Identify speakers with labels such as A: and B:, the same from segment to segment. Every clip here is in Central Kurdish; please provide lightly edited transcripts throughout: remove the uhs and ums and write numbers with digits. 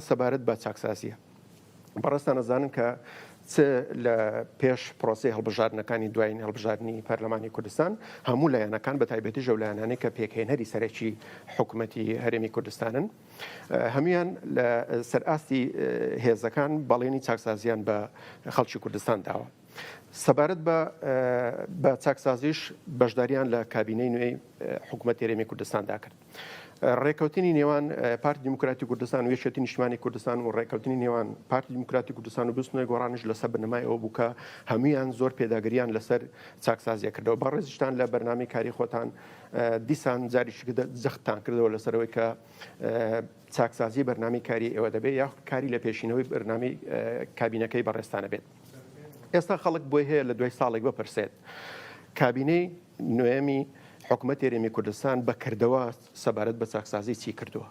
A: سەبارەت بە چاکسازیە بەڕاستان ئەزانن کە لە پێش پرۆسی هەڵبژاردنەکانی دوایین هەڵبژاردننی پەرلەمانی کوردستان هەموو لایەنەکان بە تایبەتی ژەو لایەنانەی کە پێکهێنەری سەرەکی حکوومەتی هەرێمی کوردستانن هەمویان لە سەرئاستی هێزەکان بەڵێنی چاکسازیان بە خەڵکی کوردستان داوە. سەبارەت بە چاکسازیش بەشداریان لە کابینەی نوێی حکوومەت هەرێمی کوردستاندا کرد. ڕێکەوتنی نێوان پارتی دیموکراتی کوردستان و یەکێتی نیشتیمانی کوردستان و ڕێکەوتنی نێوان پارتی دیموکراتی کوردستان و بستنەوەی گۆڕانش لەسەر بنەمای ئەوە بوو کە هەمویان زۆر پێداگریان لەسەر چاکسازیە کردەوە. بەڕێزیشتان لە بەرنامەی کاری خۆتان دیسان جاریشی جەختتان کردەوە لەسەرەوەی کە چاکسازی بەرنامەی کاری ئێوە دەبێت یا کاری لە پێشینەوەی بەرنامەی کابینەکەی بەڕێستانە بێت. ئێستا خەڵک بۆی هەیە لە دوای ساڵێک بپرسێت کابینەی نوێمی حکوومەت هەرێمی کوردستان بەکردەوە سەبارەت بە چاکسازی چی کردووە؟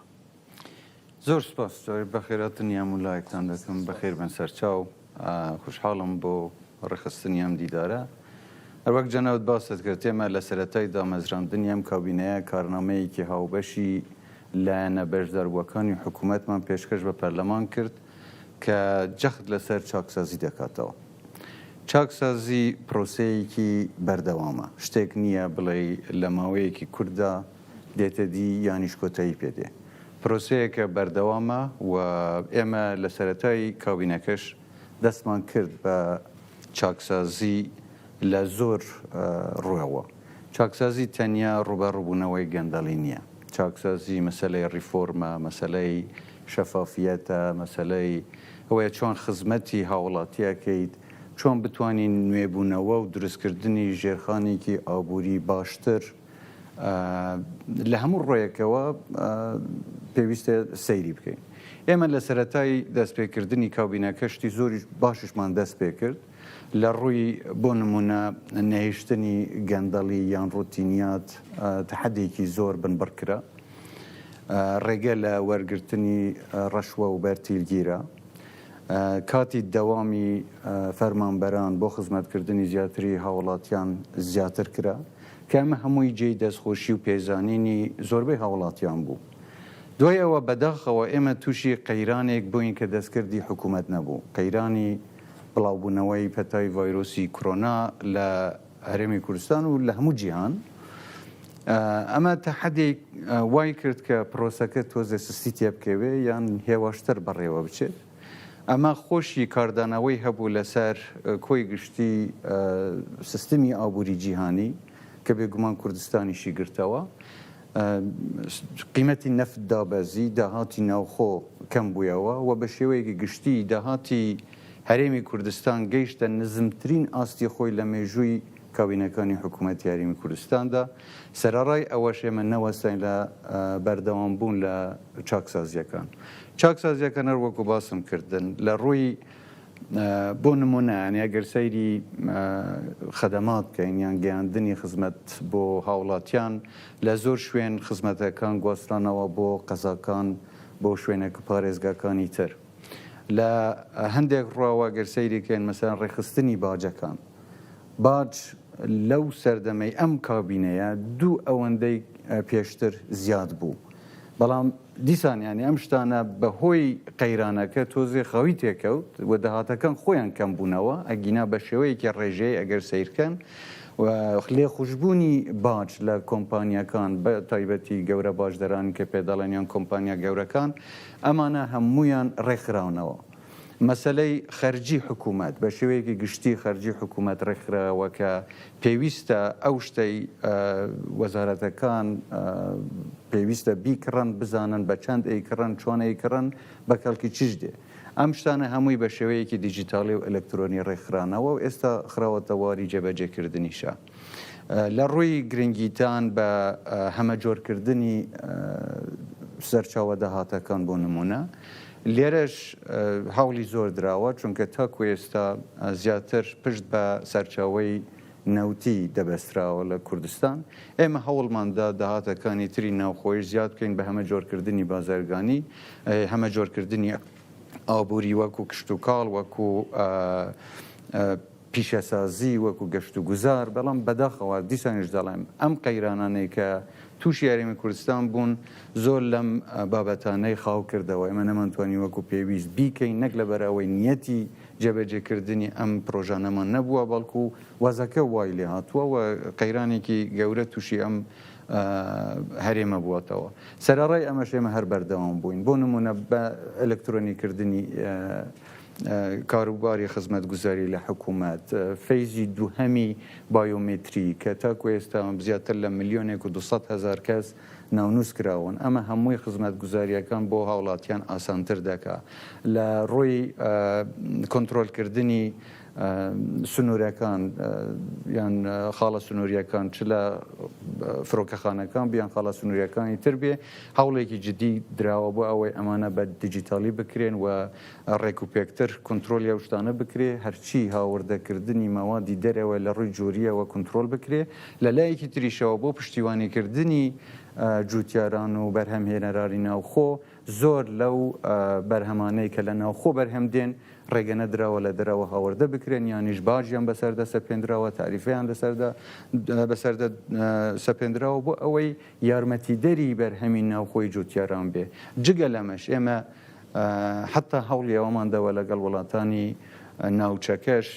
B: زۆر سپاس بەخێراتن یامولایەکتان دەکەم بەخێر بن سەرچاو خوشحاڵم بۆ ڕێخستنی ئەم دیدارە. هەروەک جەناوت باست کرد تێمە لە سەرەتای دامەزراندنی ئەم کابینەیە کارنامەیەکی هاوبەشی لایەنە بەشداربووەکانی حکوومەتمان پێشکەش بە پەرلەمان کرد کە جەخت لەسەر چاکسازی دەکاتەوە. چاکسازی پرۆسەیەکی بەردەوامە شتێک نییە بڵێ لە ماوەیەکی کووردا دێتە دی یانیش کۆتایی پێدێ. پرۆسەیەکە بەردەوامە و ئێمە لە سەرەتای کابینەکەش دەستمان کرد بە چاکسازی لە زۆر ڕووەوە. چاکسازی تەنیا ڕوبەڕووبوونەوەی گەندەڵی نییە. چاکسازی مەسەلەی ڕیفۆرمە، مەسەلەی شەفافیەتە، مەسەلەی ئەوەیە چۆن خزمەتی هاوڵاتیەکەیت، چۆن بتوانین نوێبوونەوە و دروستکردنی ژێرخانێکی ئابووری باشتر لە هەموو ڕۆیەکەوە پێویستە سەیری بکەین. ئێمە لە سەرەتای دەستپێکردنی کابینەکە شتی زۆری باششمان دەست پێ کرد لە ڕووی بۆ نمونە نەهێشتنی گەندەڵی یان ڕوتینیات تەحەدێکی زۆر بنبڕکرا، ڕێگە لە وەرگرتنی ڕەشوە و بەرتیلگیرە، کاتی دەوامی فەرمانبەران بۆ خزمەتکردنی زیاتری هاوڵاتیان زیاتر کرا کە ئەمە هەمووی جێی دەستخۆشی و پێزانینی زۆربەی هاوڵاتیان بوو. دوای ئەوە بەداخەوە ئێمە تووشی قەیرانێک بووین کە دەستکردی حکوومەت نەبوو، قەیرانی بڵاوبوونەوەی پەتای ڤایرۆسی کۆرۆنا لە هەرێمی کوردستان و لە هەموو جیهان. ئەمە تەحەدێک وای کرد کە پرۆسەکە تۆزێ سستی تێ بکەوێ یان هێواشتر بەڕێوە بچێت. ئەمە خۆشی کاردانەوەی هەبوو لەسەر کۆی گشتی سیستمی ئابووری جیهانی کە بێگومان کوردستانیشی گرتەوە. قیمەتی نەفت دابەزی، داهاتی ناوخۆ کەم بوویەوە و بە شێوەیەکی گشتی داهاتی هەرێمی کوردستان گەیشتە نزمترین ئاستی خۆی لە مێژووی کابینەکانی حکوومەتی هەرێمی کوردستاندا. سەرەڕای ئەوەش ئێمە نەوەستین لە بەردەوامبوون لە چاکسازیەکان. چاکسازیەکان هەر وەکو باسم کردن لە ڕووی بۆ نمونە ئەگەر سەیری خەدەمات بکەین یان گەیاندنی خزمەت بۆ هاوڵاتیان لە زۆر شوێن خزمەتەکان گواسترانەوە بۆ قەزاکان بۆ شوێنێک پارێزگاکانی تر. لە هەندێک ڕواوە گەر سەیریکەین مەسەڵەن ڕێخستنی باجەکان. باج لەو سەردەمەی ئەم کابینەیە دوو ئەوەندەی پێشتر زیاد بوو. بەڵام دیسانیانی ئەم شتانە بەهۆی قەیرانەکە تۆزێ خەوی تێکەوت و دەهاتەکان خۆیان کەم بوونەوە ئەگینا بە شێوەیەکی ڕێژەی ئەگەر سیرکەن و لێ خوشببوونی باج لە کۆمپانیەکان بە تایبەتی گەورە باشدەرانی کە پێداڵێنیان کۆمپانیا گەورەکان ئەمانە هەمویان ڕێکخراونەوە. مەسەلەی خەرجی حکوومەت بە شێوەیەکی گشتی خەرجی حکوومەت ڕێکخراوە کە پێویستە ئەو شتەی وەزارەتەکان پێویستە بیکڕن بزانن بە چەند ئەیکڕن چۆن ئەیکڕن بە کەڵکی چش دێ. ئەم شتانە هەمووی بە شێوەیەکی دیجیتاڵی و ئەلکترۆنی ڕێکخرانەوە و ئێستا خراوەتە واری جێبەجێکردنیشە. لە ڕووی گرنگیتان بە هەمە جۆرکردنی سەرچاوە داهاتەکان بۆ نمونە لێرەش هەوڵی زۆر دراوە چونکە تاکو ئێستا زیاتر پشت بە سەرچاوەی نەوتی دەبەستراوە لە کوردستان. ئێمە هەوڵماندا داهاتەکانی تری ناوخۆی زیاد بکەین بە هەمە جۆرکردنی بازرگانی، هەمە جۆرکردنی ئابووری وەکو کشت و کاڵ، وەکو پیشەسازی وەکو گەشت و گوزار بەڵام بەداخەوە دیسانیش دەڵێم ئەم قەیرانانەی کە تووشی یاریمی کوردستان بوون زۆر لەم بابەتانەی خاو کردەوە ئێمە نەمانتوانی وەکو پێویست بیکەین نەک لەبەرەوەی نیەتی جێبەجێکردنی ئەم پرۆژانەمان نەبووە بەڵکو وەزەکە وای لێ هاتووە و قەیرانێکی گەورە تووشی ئەم هەرێمە بووەتەوە سەرڕای ئەمەش ئێمە هەر بەردەوام بووین بۆ نمونە بە ئەلکترۆنیکردنی کاروباری خزمەتگوزاری لە حکوومەت فەیزی دووهەمی بایۆمتری کە تاکو ئێستا زیاتر لە 1,200,000 کەس ناونووس کراون ئەمە هەمووی خزمەتگوزاریەکان بۆ هاوڵاتیان ئاسانتر دەکا لە ڕۆی کۆنتترۆلکردنی سنوورەکان یان خاڵە سنووریەکان چ لە فڕۆکەخانەکان بیان خاڵە سنووریەکانی تر بێ هەوڵێکی جدی دراوە بۆ ئەوەی ئەمانە بە دیجیتالی بکرێن و ڕێک و پێکتر کۆنتترۆلی ئەو شتانە بکرێ هەرچی هاوردەکردنی مەوادی دەرەوە لە ڕووی جۆریەوە کۆنتترۆل بکرێ لە لایەکی تریشەوە بۆ پشتیوانیکردنی جوتیاران و بەرهەمهێنەرانی ناوخۆ زۆر لەو بەرهەمانەی کە لە ناوخۆ بەرهەمدێن ڕێگە نەدراوە لە دەرەوە هاوردە بکرێن یانیش باژیان بەسەردە سەپێنراوە تاریفیان بەسەردە سەپێنراوە بۆ ئەوەی یارمەتیدەری بەرهەمی ناوخۆی جوتیاران بێ جگە لەمەش ئێمە حتا هەوڵی ئەوەماندەوە لەگەڵ وڵاتانی ناوچەکەش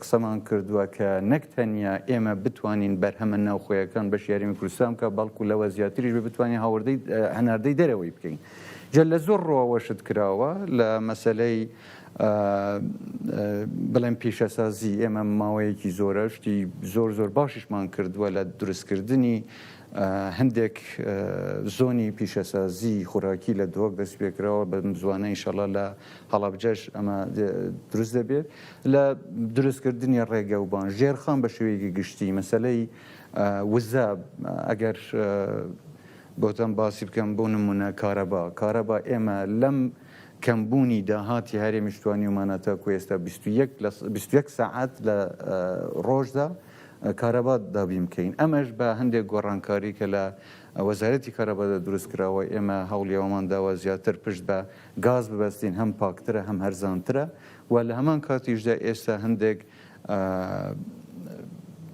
B: قسەمان کردووە کە نەک تەنیا ئێمە بتوانین بەرهەمە ناوخۆیەکان بەش یاریمی کوردستان کە بەڵکو لەوە زیاتریش بتوانین هاوردەی هەناردەی دەرەوەی بکەین جە لە زۆر ڕۆوەشت کراوە لە مەسەلەی بڵێم پیشەسازی ئێمە ماوەیەکی زۆرەشتی زۆر باشیشمان کردووە لە دروستکردنی هەندێک زۆنی پیشەسازی خوراکی لە دۆک دەست پێکراوە بە زوانە ئینشەڵا لە هەڵابجەش ئەمە دروست دەبێت لە دروستکردنی ڕێگە و بان ژێرخان بە شێوەیەکی گشتی مەسەلەی وزە ئەگەر بۆتەم باسی بکەم بۆ نمونە کارەبا ئێمە لەم کەمبوونی داهاتی هەرێمی شتوانی ومانەتە کو ئێستا 21 ساعات لە ڕۆژدا کارەبا دابی بکەین ئەمەش بە هەندێک گۆڕانکاری کە لە وەزارەتی کارەبادا دروستکراوە ئێمە هەوڵی ئەومان داوە زیاتر پشت بە گاز ببەستین هەم پاکترە هەم هەرزانترە و لە هەمان کاتیشدا ئێستا هەندێک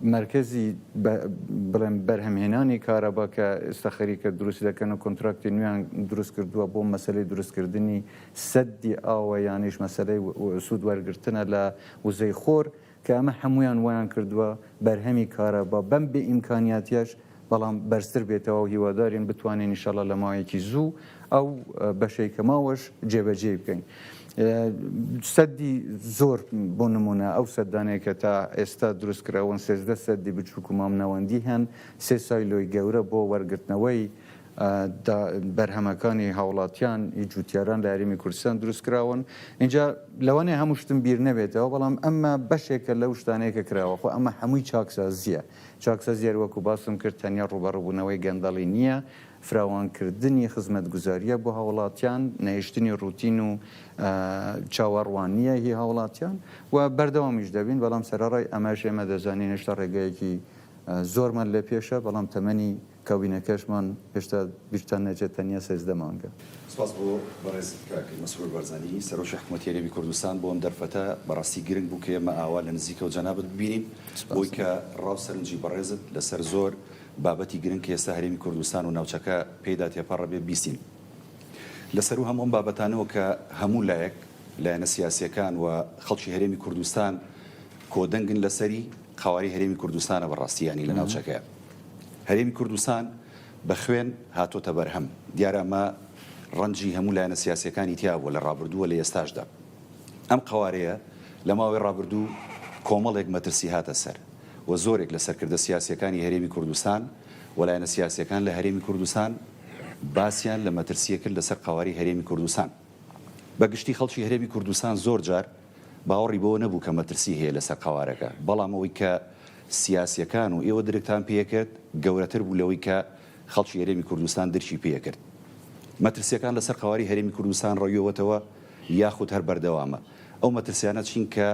B: مرکزی بڵێم بەرهەمهێنانی کارەبا کە ئێستا خەریکە دروستی دەکەن و کۆنتراکتی نوێیان دروست کردووە بۆ مەسلەی دروستکردنی سەدی ئاوە یانیش مەسلەی سوود وەرگرتنە لە وزەی خۆر کە ئەمە هەمویان وایان کردووە بەرهەمی کارەبا بەم بێ ئیمکانیاتیاش بەڵام بەرزتر بێتەوە و هیوادارین بتوانین ئینشەڵا لە ماوەیەکی زوو ئەو بەشەی کە ماوەش جێبەجێ بکەین. سەدی زۆر بۆ نمونە ئەو سەدانەیە کە تا ئێستا دروستکراون 13 سەدی بچووک و مامنەوەندی هەن 3 سایلۆی گەورە بۆ وەرگرتنەوەی بەرهەمەکانی هاوڵاتیان جوتیاران لە یاریمی کوردستان دروستکراون اینجا لەوانێ هەموو شتم بیر نەبێتەوە بەڵام ئەمە بەشێکە لەو شتانەیەکە کراوە خۆ ئەمە هەمووی چاکسازیە چاکسازیار وەکو باسم کرد تەنیا ڕوبەڕووبوونەوەی گەندەڵی نییە فراوانکردنی خزمەتگوزاریە بۆ هاوڵاتیان نەهێشتنی ڕوتین و چاوەڕوانیە هی هاوڵاتیان و بەردەوامیش دەبین بەڵام سەرڕای ئەمەش ئێمە دەزانین هێشتا ڕێگایەکی زۆرمان لە پێشە بەڵام تەمەنی کابینەکەشمان هێشتا بیرتان نەچێت تەنیا 13 مانگە.
C: سپاس بۆ بەڕێز مەسئول بەرزانی سەرۆکی حکوومەتی هەرێمی کوردستان بۆ ئەم دەرفەتە بەڕاستی گرنگ بوو کە ئێمە ئاوا لە نزیکەوە جەنابەت ببینین بۆی کە ڕاوسەرنجی بەڕێزت لەسەر زۆر بابەتی گرنگ کە ئێستا هەرێمی کوردستان و ناوچەکە پێدا تێپەڕە بێ بیستین لەسەر و هەموو بابەتانەوە کە هەموو لایەک لایەنە سیاسیەکان و خەڵکی هەرێمی کوردستان کۆدەنگن لەسەری قاواری هەرێمی کوردستانە بەڕاستیانی لە ناوچەکەیە هەرێمی کوردستان بە خوێن هاتۆتە بەرهەم دیارە ئەمە ڕەنجی هەموو لایەنە سیاسیەکانی تیابووە لە ڕابردووە لە ئێستاشدا ئەم قوارەیە لە ماوەی ڕابردوو کۆمەڵێک مەترسی هاتە سەر و زۆرێک لە سەرکردە سیاسیەکانی هەرێمی کوردستان و لایەنە سیاسیەکان لە هەرێمی کوردستان باسییان لە مەترسیە کرد لەسەر قواری هەرێمی کوردستان بەگشتی خەڵکی هەرێمی کوردستان زۆر جار باوەڕی بۆ نەبوو کە مەترسی هەیە لەسەر قوارەکە بەڵام ئەوەی کە سیاسیەکان و ئێوە درکتان پێکرد گەورەتر بوو لەوەی کە خەڵکی هەرێمی کوردستان درشی پێکرد مەترسیەکان لەسەر قواری هەرێمی کوردستان ڕۆیەوەتەوە یاخود هەر بەردەوامە ئەو مەترسیانە چین کە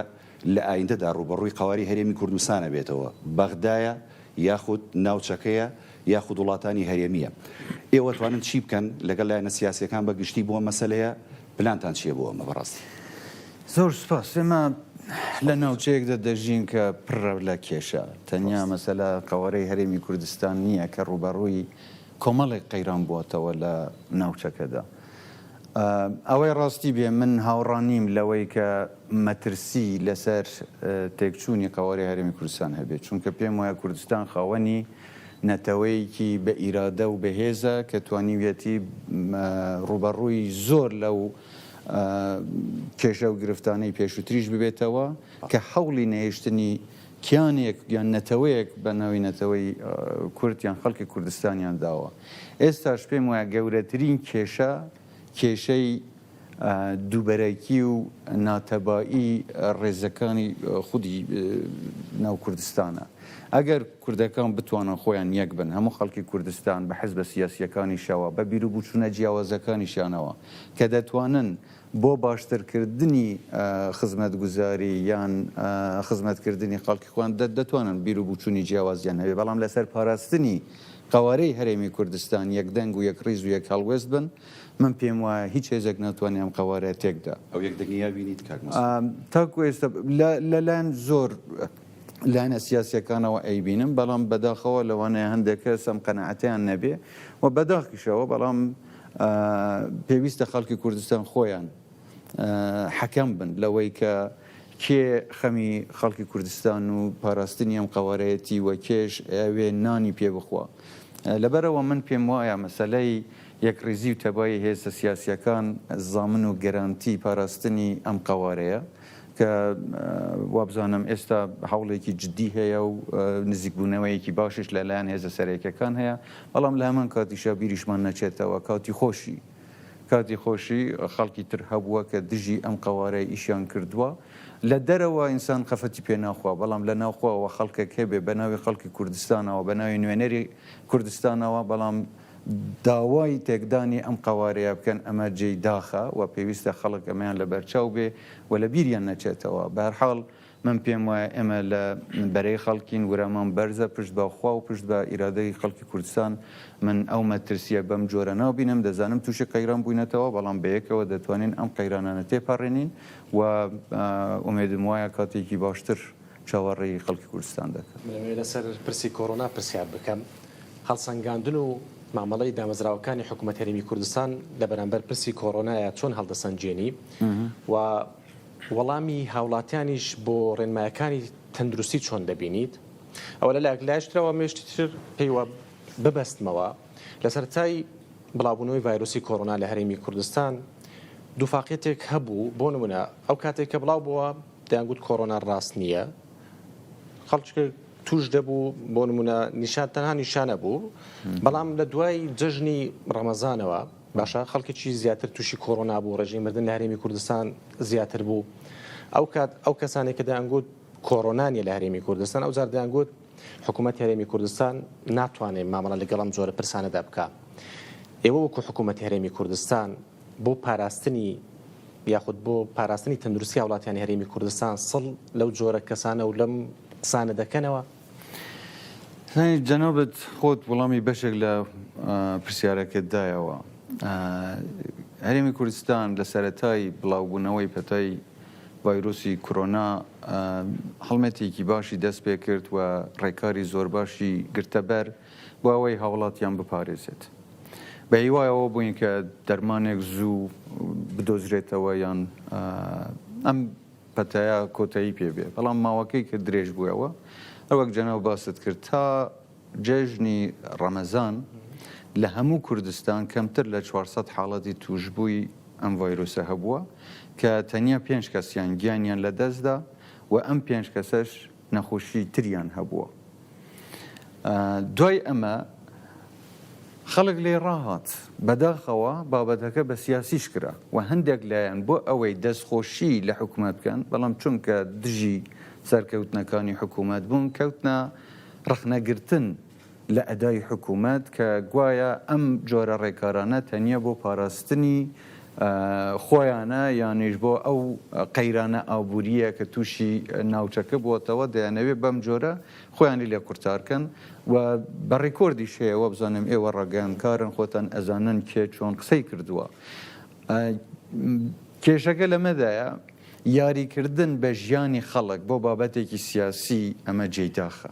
C: لە ئایندەدا ڕوبەڕووی قواری هەرێمی کوردستانە بێتەوە بەغدایە یاخود ناوچەکەیە یاخود وڵاتانی هەرێمیە ئێوە توانن چی بکەن لەگەڵ لایەنە سیاسیەکان بەگشتی بۆ مەسەلەیە پلانتان چییە بۆ ئەمە بەڕاستی
B: زۆر سپاس ئێمە لە ناوچەیەکدا دەژین کە پڕە لە کێشە تەنیا مەسەلا قەوەرەی هەرێمی کوردستان نییە کە ڕوبەڕووی کۆمەڵێک قەیران بووەتەوە لە ناوچەکەدا. ئەوەی ڕاستی بێ من هاوڕانیم لەوەی کە مەترسی لەسەر تێکچوونی قەوەرەی هەرێمی کوردستان هەبێت، چونکە پێم وایە کوردستان خاوەنی نەتەوەیەکی بە ئیرادە و بەهێزە کە توانیویەتی ڕوبەڕووی زۆر لەو کێشە و گرفتانەی پێشووتریش ببێتەوە کە هەوڵی نەهێشتنی کیانێک یان نەتەوەیەک بە ناوی نەتەوەی کورتیان خەڵکی کوردستانیان داوە. ئێستاش پێم وایە گەورەترین کێشە کێشەی دووبەرەکی و ناتەبایی ڕێزەکانی خودی ناو کوردستانە. ئەگەر کوردەکان بتوانن خۆیان یەک بن، هەموو خەڵکی کوردستان بە حیزبە سیاسیەکانیشەوە بە بیر و بچوونە جیاوازەکانیشانەوە کە دەتوانن بۆ باشترکردنی خزمەتگوزاری یان خزمەتکردنی خەڵکی خۆیان دەتوانن بیر و بچوونی جیاوازیان هەبێ، بەڵام لەسەر پاراستنی قەوارەی هەرێمی کوردستان یەکدەنگ و یەک ڕیز و یەک هەڵوێست بن، من پێم وایە هیچ هێزێک ناتوانێ ئەم قەوارەیە تێکدا.
C: ئەو یەکدەنگیا بینیت کاک
B: تاکو ئێستا لەلایەن زۆر لایەنە سیاسیەکانەوە ئەیبینم، بەڵام بەداخەوە لەوانەیە هەندێک کەس ئەم قەنەعەتیان نەبێ و بەداخیشەوە، بەڵام پێویستە خەڵکی کوردستان خۆیان حەکەم بن لەوەی کە کێ خەمی خەڵکی کوردستان و پاراستنی ئەم قەوارەیەتی وە کێش ئەوێ نانی پێ بخوا. لەبەرەوە من پێم وایە مەسەلەی یەکڕێزی و تەبای هێزە سیاسیەکان زامن و گەرانتی پاراستنی ئەم قەوارەیە کە وابزانم ئێستا هەوڵێکی جددی هەیە و نزیکبوونەوەیەکی باشش لەلایەن هێزە سەرەکیەکان هەیە، بەڵام لە هەمان کاتیشە بیریشمان نەچێتەوە کاتی خۆشی خەڵکی تر هەبووە کە دژی ئەم قەوارەی ئیشیان کردووە. لە دەرەوە ئینسان خەفەتی پێ ناخوا، بەڵام لە ناوخواەوە خەڵکێک هەبێ بە ناوی خەڵکی کوردستانەوە بە ناوی نوێنەری کوردستانەوە، بەڵام داوای تێکدانی ئەم قەوارەیە بکەن ئەمە جێی داخە و پێویستە خەڵک ئەمەیان لە بەرچاو بێ و لە بیریان نەچێتەوە. بەهەرحاڵ من پێم وایە ئێمە لە بەرەی خەڵکین وەرەمان بەرزە پشت بەخوا و پشت بە ئیرادەی خەڵکی کوردستان. من ئەو مەترسیە بەم جۆرە ناوبینم، دەزانم تووشە قەیران بووینەتەوە، بەڵام بەیەکەوە دەتوانین ئەم قەیرانانە تێپەڕێنین و ئومێدم وایە کاتێکی باشتر چاوەڕێی خەڵکی کوردستان دەکەن.
D: لەسەر پرسی کۆڕۆنا پرسیار بکەم. هەڵسەنگاندن و مامەڵەی دامەزراوەکانی حکوومەت هەرێمی کوردستان لە بەرامبەر پرسی کۆڕۆنایە چۆن هەڵدەسەنجێنی و وەڵامی هاوڵاتیانیش بۆ ڕێنمایەکانی تەندروستی چۆن دەبینیت؟ ئەوە لە لایەکلایشترەوە مێشتی تر پێیوە ببەستمەوە لە سەرەتای بڵاوبوونەوەی ڤایرۆسی کۆڕۆنا لە هەرێمی کوردستان دووفاقێتێک هەبوو. بۆ نمونە ئەو کاتێک کە بڵاو بووە دەیانگوت کۆڕۆنا ڕاست نییە، خەڵک توش دەبوو، بۆ نمونە نیشان تەنها نیشانە بوو، بەڵام لە دوای جەژنی ڕەمەزانەوە باشە خەڵکێکی زیاتر تووشی کۆڕۆنا بوو، ڕێژەی مردن لە هەرێمی کوردستان زیاتر بوو. ئەو کەسانێک کە دەیانگوت کۆڕۆنانیە لە هەرێمی کوردستان، ئەو جار دەیانگوت حکوومەت هەرێمی کوردستان ناتوانێت مامەڵە لەگەڵم زۆرە پرسانەدا بکە. ئێوە وەکو حکوومەت هەرێمی کوردستان بۆ پاراستنی یاخود بۆ پاراستنی تەندروستی وڵاتیانی هەرێمی کوردستان سڵ لەو جۆرە کەسانە و لەم قسانە دەکەنەوە؟
B: جەنابەت خۆت وەڵامی بەشێک لە پرسیارەکەتدایەوە. هەرێمی کوردستان لە سەرەتای بڵاوبوونەوەی پەتای ڤایرۆسی کۆڕۆنا هەڵمەتێکی باشی دەست پێ کرد و ڕێکاری زۆر باشی گرتەبەر بۆ ئەوەی هاوڵاتیان بپارێزێت. بە هیوایەوە بووین کە دەرمانێک زوو بدۆزرێتەوە یان ئەم پەتایە کۆتایی پێبێ، بەڵام ماوەکەی کە درێژ بووەوە ئەوەک جەناو باست کرد تا جێژنی ڕەمەزان لە هەموو کوردستان کەمتر لە 400 حاڵەتی توشببووی ئەم ڤایرۆسە هەبووە کە تەنیا 5 کەسیان گیانیان لە دەستدا و ئەم 5 کەسەش نەخۆشی تریان هەبووە. دوای ئەمە خەڵک لێ ڕاهات، بەداخەوە بابەتەکە بە سیاسیش کرا و هەندێک لایەن بۆ ئەوەی دەستخۆشی لە حکوومەت بکەن، بەڵام چونکە دژی سەرکەوتنەکانی حکوومەت بوون کەوتنە ڕخنەگرتن لە ئەدای حکوومەت کە گوایە ئەم جۆرە ڕێکارانە تەنیا بۆ پاراستنی خۆیانە یانیش بۆ ئەو قەیرانە ئابوووریە کە تووشی ناوچەکە بووەتەوە دەیانەوێت بەم جۆرە خۆیانی لێ قورتارکەن و بە ڕێکۆردی شەیەوە بزانم ئێوە ڕاگەیانکارن خۆتان ئەزانن کێ چۆن قسەی کردووە. کێشەکە لەمەدایە یاریکردن بە ژیانی خەڵک بۆ بابەتێکی سیاسی ئەمە جێداخە.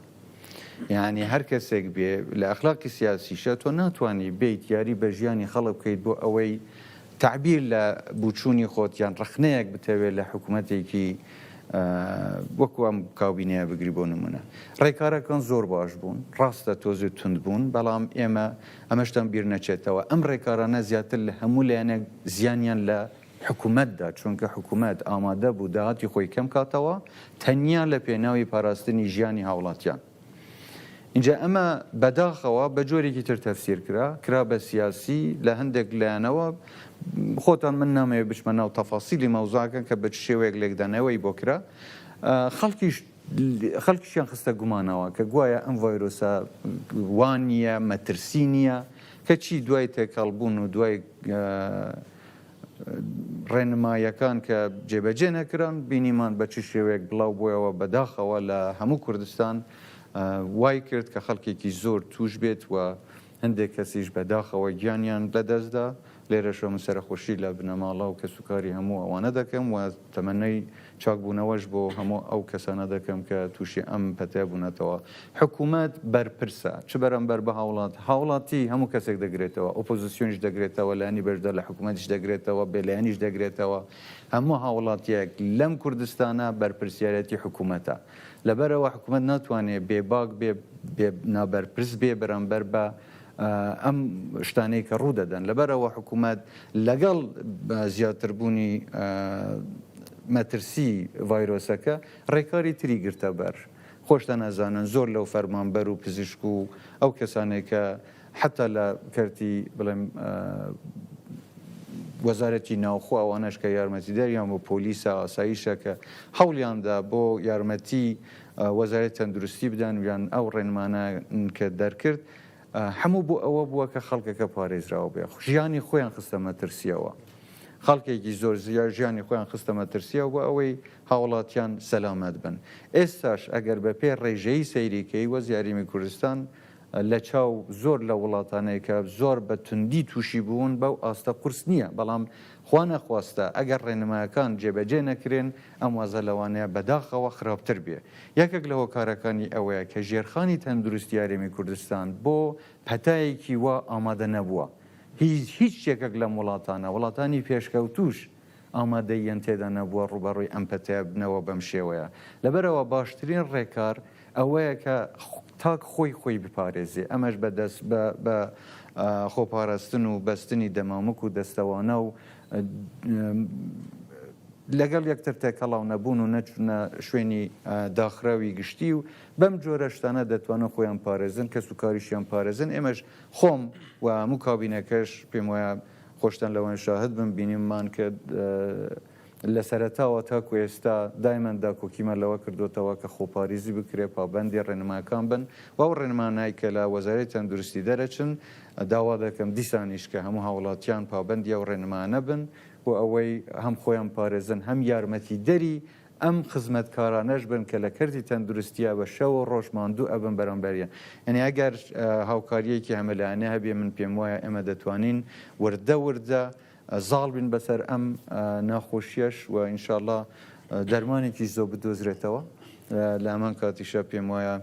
B: یعنی هەر کەسێک بێ لە ئەخلاقی سیاسیشە تۆ ناتوانانی بیت یاری بە ژیانی خەڵک بکەیت بۆ ئەوەی تعبیر لە بچوونی خۆتیان ڕخنەیەک بتەوێت لە حکوومەتێکی وەکو ئەم کاوبینەیە بگری بۆ نمونە. ڕێکارەکان زۆر باش بوون، ڕاستە تۆزی تند بوون، بەڵام ئێمە ئەمەشتان بیر نەچێتەوە. ئەم ڕێکارانە زیاتر لە هەموو لایەنە زیانیان لە حکوومەتدا، چونکە حکوومەت ئامادە بوو داهاتی خۆی کەم کاتەوە تەنیا لە پێناوی پاراستنی ژیانی هاوڵاتیان. اینجا ئەمە بەداخەوە بە جۆرێکی تر تەفسیر کرا بە سیاسی لە هەندێک لایەنەوە. خۆتان من نامەوێت بچمە ناو تەفاسیلی مەوزوعەکەن کە بە شێوەیەک لێکدانەوەی بۆ کرا. خەڵکیشیان خستە گومانەوە کە گوایە ئەم ڤایرۆسە وان نییە، مەترسی نییە، کەچی دوای تێکەڵبوون و دوای ڕێنمایەکان کە جێبەجێ نەکران بینیمان بە چ شێوەیەک بڵاو بۆیەوە بەداخەوە لە هەموو کوردستان وای کرد کە خەڵکێکی زۆر توش بێت و هەندێک کەسیش بەداخەوە گیانیان لەدەستدا. لێرەشە من سەرخۆشی لە بنەماڵە و کەسوکاری هەموو ئەوانە دەکەم و تەمەنەی چاکبوونەوەش بۆ هەموو ئەو کەسانە دەکەم کە تووشی ئەم پەتەیە بوونەتەوە. حکوومەت بەرپرسە چ بەرەمبەر بە هاوڵاتی هەموو کەسێک دەگرێتەوە، ئۆپۆزیسیۆنیش دەگرێتەوە، لایانی بەشدا لە حکوومەتیش دەگرێتەوە، بێلایانیش دەگرێتەوە. هەموو هاوڵاتیەک لەم کوردستانە بەرپرسیارەتی حکوومەتە. لەبەرەوە حکوومەت ناتوانێت بێباک بێ نابەرپرس بێ بەرامبەر بە ئەم شتانەی کە ڕوو دەدەن. لەبەرەوە حکوومەت لەگەڵ زیاتربوونی مەترسی ڤایرۆسەکە ڕێکاری تری گرتە بەر. خۆشتە نەزانن زۆر لەو فەرمانبەر و پزیشک و ئەو کەسانێک کە حتا لە کەرتی بڵێم وەزارەتی ناوخۆ ئەوانەش کە یارمەتیدەریان بۆ پۆلیسە ئاساییشە کە هەوڵیاندا بۆ یارمەتی وەزارەتی تەندروستی بدەن یان ئەو ڕێنمانە کە دەرکرد هەموو بۆ ئەوە بووە کە خەڵکەکە پارێزراوە بێ. ژیانی خۆیان خستە مەترسیەوە. خەڵکێکی زۆر زیاد ژیانی خۆیان خستە مەترسیەوە بۆ ئەوەی هاوڵاتیان سەلامەت بن. ئێستاش ئەگەر بە پێ ڕێژەی سەیریکەی وەزارەتی یاریمی کوردستان لە چاو زۆر لە وڵاتانەیە کە زۆر بە توندی تووشی بوون بەو ئاستە قورس نییە، بەڵام خوا نەخواستە ئەگەر ڕێنمایەکان جێبەجێ نەکرێن ئەم وازە لەوانەیە بەداخەوە خراپتر بێ. یەکێک لە هۆکارەکانی ئەوەیە کە ژێرخانی تەندروستی یاریمی کوردستان بۆ پەتایەکی وا ئامادە نەبووە. هیچ شتێکێک لەم وڵاتانی پێشکەوتوش ئامادەیەن تێدا نەبووە ڕوبەڕووی ئەم پەتەیە بنەوە بەم شێوەیە. لەبەرەوە باشترین ڕێکار ئەوەیە کە تاک خۆی بپارێزێ. ئەمەش بەدەست بە خۆپاراستن و بەستنی دەمامک و دەستەوانە و لەگەڵ یەکتر تێکەڵاو نەبوون و نەچونە شوێنی داخراوی گشتی و بەم جۆرە شتانە دەتوانن خۆیان پارێزن کە سوکاریشیان پارێزن. ئێمەش خۆم و هەموو کابینەکەش پێم وایە خۆشتن لەوەن شاهد بم بینیممان کە لە سەرەتاوە تاکو ئێستا دایمەن داکۆکیمە لەوە کردوتەوە کە خۆپارێزی بکرێ پابەندی ڕێنماکان بن و ئەو ڕێنمانایی کە لە وەزارەتی تەندروستی دەرەچن داوا دەکەم دیسانیش کە هەموو هاوڵاتیان پابەندی ئەو ڕێنمانە بن و ئەوەی هەم خۆیان پارێزن هەم یارمەتی دەری ئەم خزمەتکارانەش بن کە لە کردی تەندروستیە بە شەو و ڕۆژ ماندوو ئەبن بەرامبەریان. یعنی ئەگەر هاوکاریەکی هەمەلایەنە هەبێ من پێم وایە ئێمە دەتوانین وردە زاڵ بین بەسەر ئەم ناخۆشیەش و ئینشاءڵڵا دەرمانێکی زۆر بدۆزرێتەوە. لە ئەمان کاتیشە پێم وایە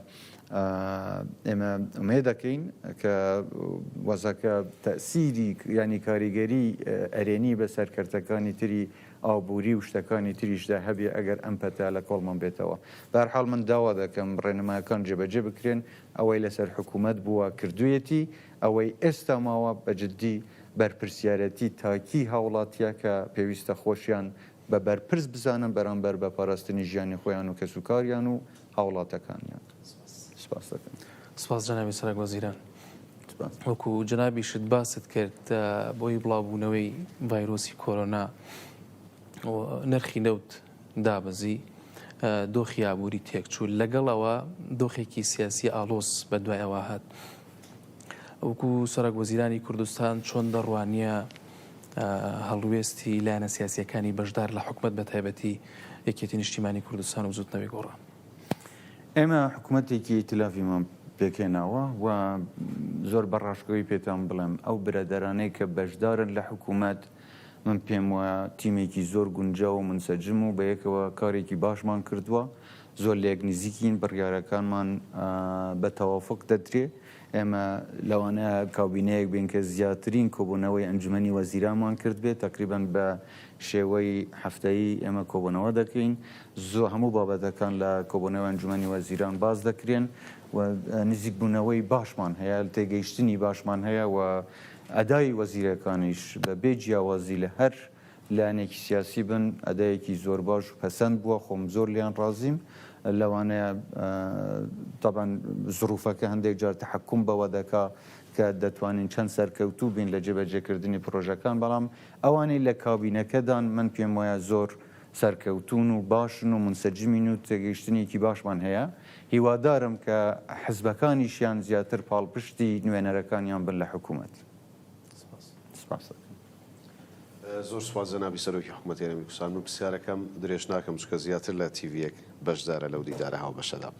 B: ئێمە ئومێد دەکەین کە وەزەکە تەسیری ینی کاریگەری ئەرێنی بە سەرکەرتەکانی تری ئابووری و شتەکانی تریشدا هەبێ ئەگەر ئەم پەتە لە کۆڵمان بێتەوە. بەهەرحاڵ من داوا دەکەم ڕێنمایەکان جێبەجێ بکرێن ئەوەی لەسەر حکوومەت بووە کردوویەتی ئەوەی ئێستا ماوە بەجددی بەرپرسیارەتی تاکی هاوڵاتیە کە پێویستە خۆشیان بە بەرپرس بزانن بەرامبەر بە پاراستنی ژیانی خۆیان و کەسوکاریان و هاوڵاتەکانیان. سپاس دەکەم.
E: سپاس جەنابی سەرۆک وەزیران. وەکو جەنابیشت باست کرد بۆی بڵاوبوونەوەی ڤایرۆسی کۆرۆنا نرخی نەوت دابەزی دۆخی ئابووری تێکچوو لەگەڵەوە دۆخێکی سیاسی ئالۆس بە دوای ئەوە هات. وەکو سەرۆک وەزیرانی کوردستان چۆن دەڕوانیە هەڵوێستی لایەنە سیاسیەکانی بەشدار لە حکوومەت بە تایبەتی یەکێتی نیشتیمانی کوردستان و زوتنەوەی گۆڕان.
B: ئێمە حکوومەتێکی ئیتلافیمان پێکێناوە و زۆر بەڕاشکەوی پێتان بڵێم ئەو برەدەرانەی کە بەشدارن لە حکوومەت من پێم وایە تیمێکی زۆر گونجاو و منسەجم و بە یەکەوە کارێکی باشمان کردووە زۆر لێک نزیکین بڕیارەکانمان بە تەوافق دەدرێ ئێمە لەوانەیە کابینەیەک بین کە زیاترین کۆبوونەوەی ئەنجومەنی وەزیرانمان کرد بێت تقریبان بە شێوەی هەفتەیی ئێمە کۆبوونەوە دەکەین زۆر هەموو بابەتەکان لە کۆبوونەوەی ئەنجومەنی وەزیران باز دەکرێن و نزیک بوونەوەی باشمان هەیە تێگەیشتنی باشمان هەیە و ئەدای وەزیرەکانیش بە بێ جیاوازی لە هەر لایەنێکی سیاسی بن ئەدایەکی زۆر باش و پەسەند بووە خۆم زۆر لیان ڕازیم لەوانەیە طبعا زروفەکە هەندێک جار تحکم بەوە دەکا کە دەتوانین چەند سەرکەوتوو بین لە جێبەجێکردنی پرۆژەکان بەڵام ئەوانەی لە کابینەکەدان من پێم وایە زۆر سەرکەوتون و باشن و منسەجمین و تێگەیشتنێکی باشمان هەیە هیوادارم کە حزبەکانیشیان زیاتر پاڵپشتی نوێنەرەکانیان بن لە حکوومەت.
F: زۆر سوپاس جەنابی سەرۆکی حکوومەتی هەرێمی کوردستان من پرسیارەکەم درێژ ناکەم چکە زیاتر لە تیڤیەک بەشدارە لەو دیدارە هاوبەشەدا.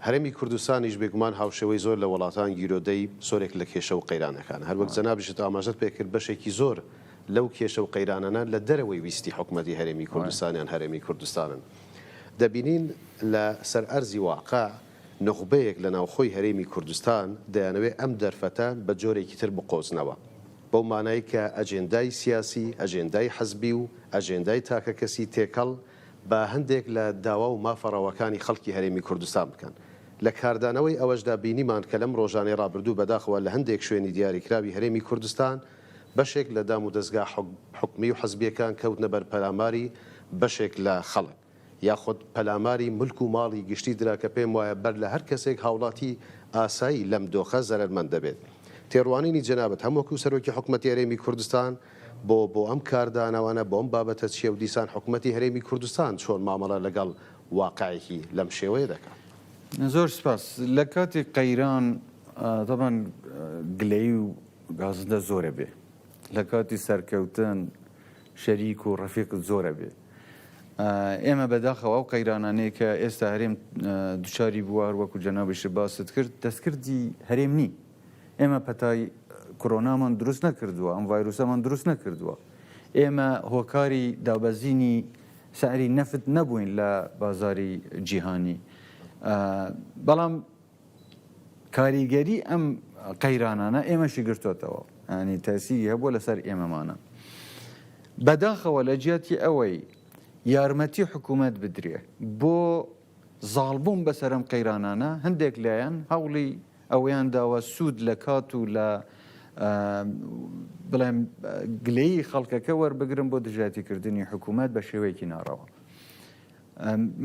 F: هەرێمی کوردستانیش بێگومان هاوشێوەی زۆر لە وڵاتان گیرۆدەی سۆرێک لە کێشە و قەیرانەکان هەر وەک جەنابیشت ئاماژەت پێکرد بەشێکی زۆر لەو کێشە و قەیرانانە لە دەرەوەی ویستی حکوومەتی هەرێمی کوردستانیان هەرێمی کوردستانن. دەبینین لە سەر ئەرزی واقع نخبەیەک لە ناوخۆی هەرێمی کوردستان دەیانەوێت ئەم دەرفەتە بە جۆرێکی تر بقۆزنەوە بەو مانایی کە ئەجێندای سیاسی ئەجێندای حەزبی و ئەجێندای تاکە کەسی تێکەڵ بە هەندێک لە داوا و مافەڕەوەکانی خەڵکی هەرێمی کوردستان بکەن لە کاردانەوەی ئەوەشدا بینیمان کە لەم ڕۆژانەی ڕابردوو بەداخەوە لە هەندێک شوێنی دیاریکراوی هەرێمی کوردستان بەشێک لە دام و دەستگا حکمی و حەزبیەکان کەوتنە بەر پەلاماری بەشێک لە خەڵک یاخود پەلاماری ملک و ماڵی گشتی درا کە پێم وایە بەر لە هەر کەسێک هاوڵاتی ئاسایی لەم دۆخە زەرمەند دەبێت. تێڕوانینی جەنابەت هەمووەکو سەرۆکی حکوومەتی هەرێمی کوردستان بۆ ئەم کاردانەوانە بۆ ئەم بابەتە چیە و دیسان حکوومەتی هەرێمی کوردستان چۆن مامەڵە لەگەڵ واقعێکی لەم شێوەیە دەکات.
B: زۆر سپاس لە کاتێک قەیران طبعا گلەی و گازندە زۆرە بێ لە کاتی سەرکەوتن شەریک و ڕەفیقت زۆرە بێ ئێمە بەداخەوە و قەیرانانەیە کە ئێستا هەرێم دووچاری بوار وەکو جەنابیش باست کرد دەستکردی هەرێم نی ئێمە پەتای کۆرۆنامان دروست نەکردووە ئەم ڤایرۆسەمان دروست نەکردووە ئێمە هۆکاری دابەزینی سعری نەفت نەبووین لە بازاری جیهانی بەڵام کاریگەری ئەم قەیرانانە ئێمەشی گرتوتەوە ینی تەسیری هەبووە لەسەر ئێمەمانە بەداخەوە لە جیاتی ئەوەی یارمەتی حکوومەت بدرێ بۆ زاڵبووم بەسەرم قەیرانانە هەندێک لایەن هەوڵی ئەویان داوە سوود لە کات و لە بڵێم گلەیی خەڵکەکە وەربگرم بۆ دژاتیکردنی حکوومەت بە شێوەیەکی ناڕەوە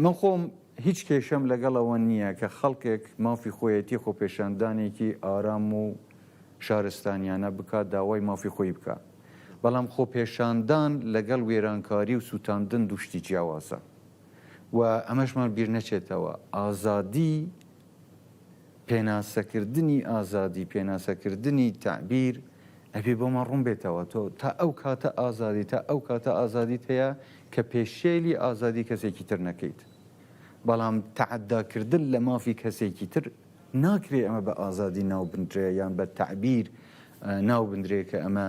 B: من خۆم هیچ کێشەم لەگەڵەوە نییە کە خەڵکێک مافی خۆیەتی خۆپێشاندانێکی ئارام و شارستانیانە بکات داوای مافی خۆی بکات بەڵام خۆپێشاندان لەگەڵ وێرانکاری و سووتاندن دوشتی جیاوازە و ئەمەشمان بیر نەچێتەوە ئازادی پێناسەکردنی ئازادی پێناسەکردنی تعبیر ئەبێ بۆمان ڕوون بێتەوە تۆ تا ئەو کاتە ئازادی تا ئەو کاتە ئازادیت هەیە کە پێشێلی ئازادی کەسێکی تر نەکەیت بەڵام تەعەداکردن لە مافی کەسێکی تر ناکرێ ئەمە بە ئازادی ناو بندرێ یان بە تعبیر ناو بندرێ کە ئەمە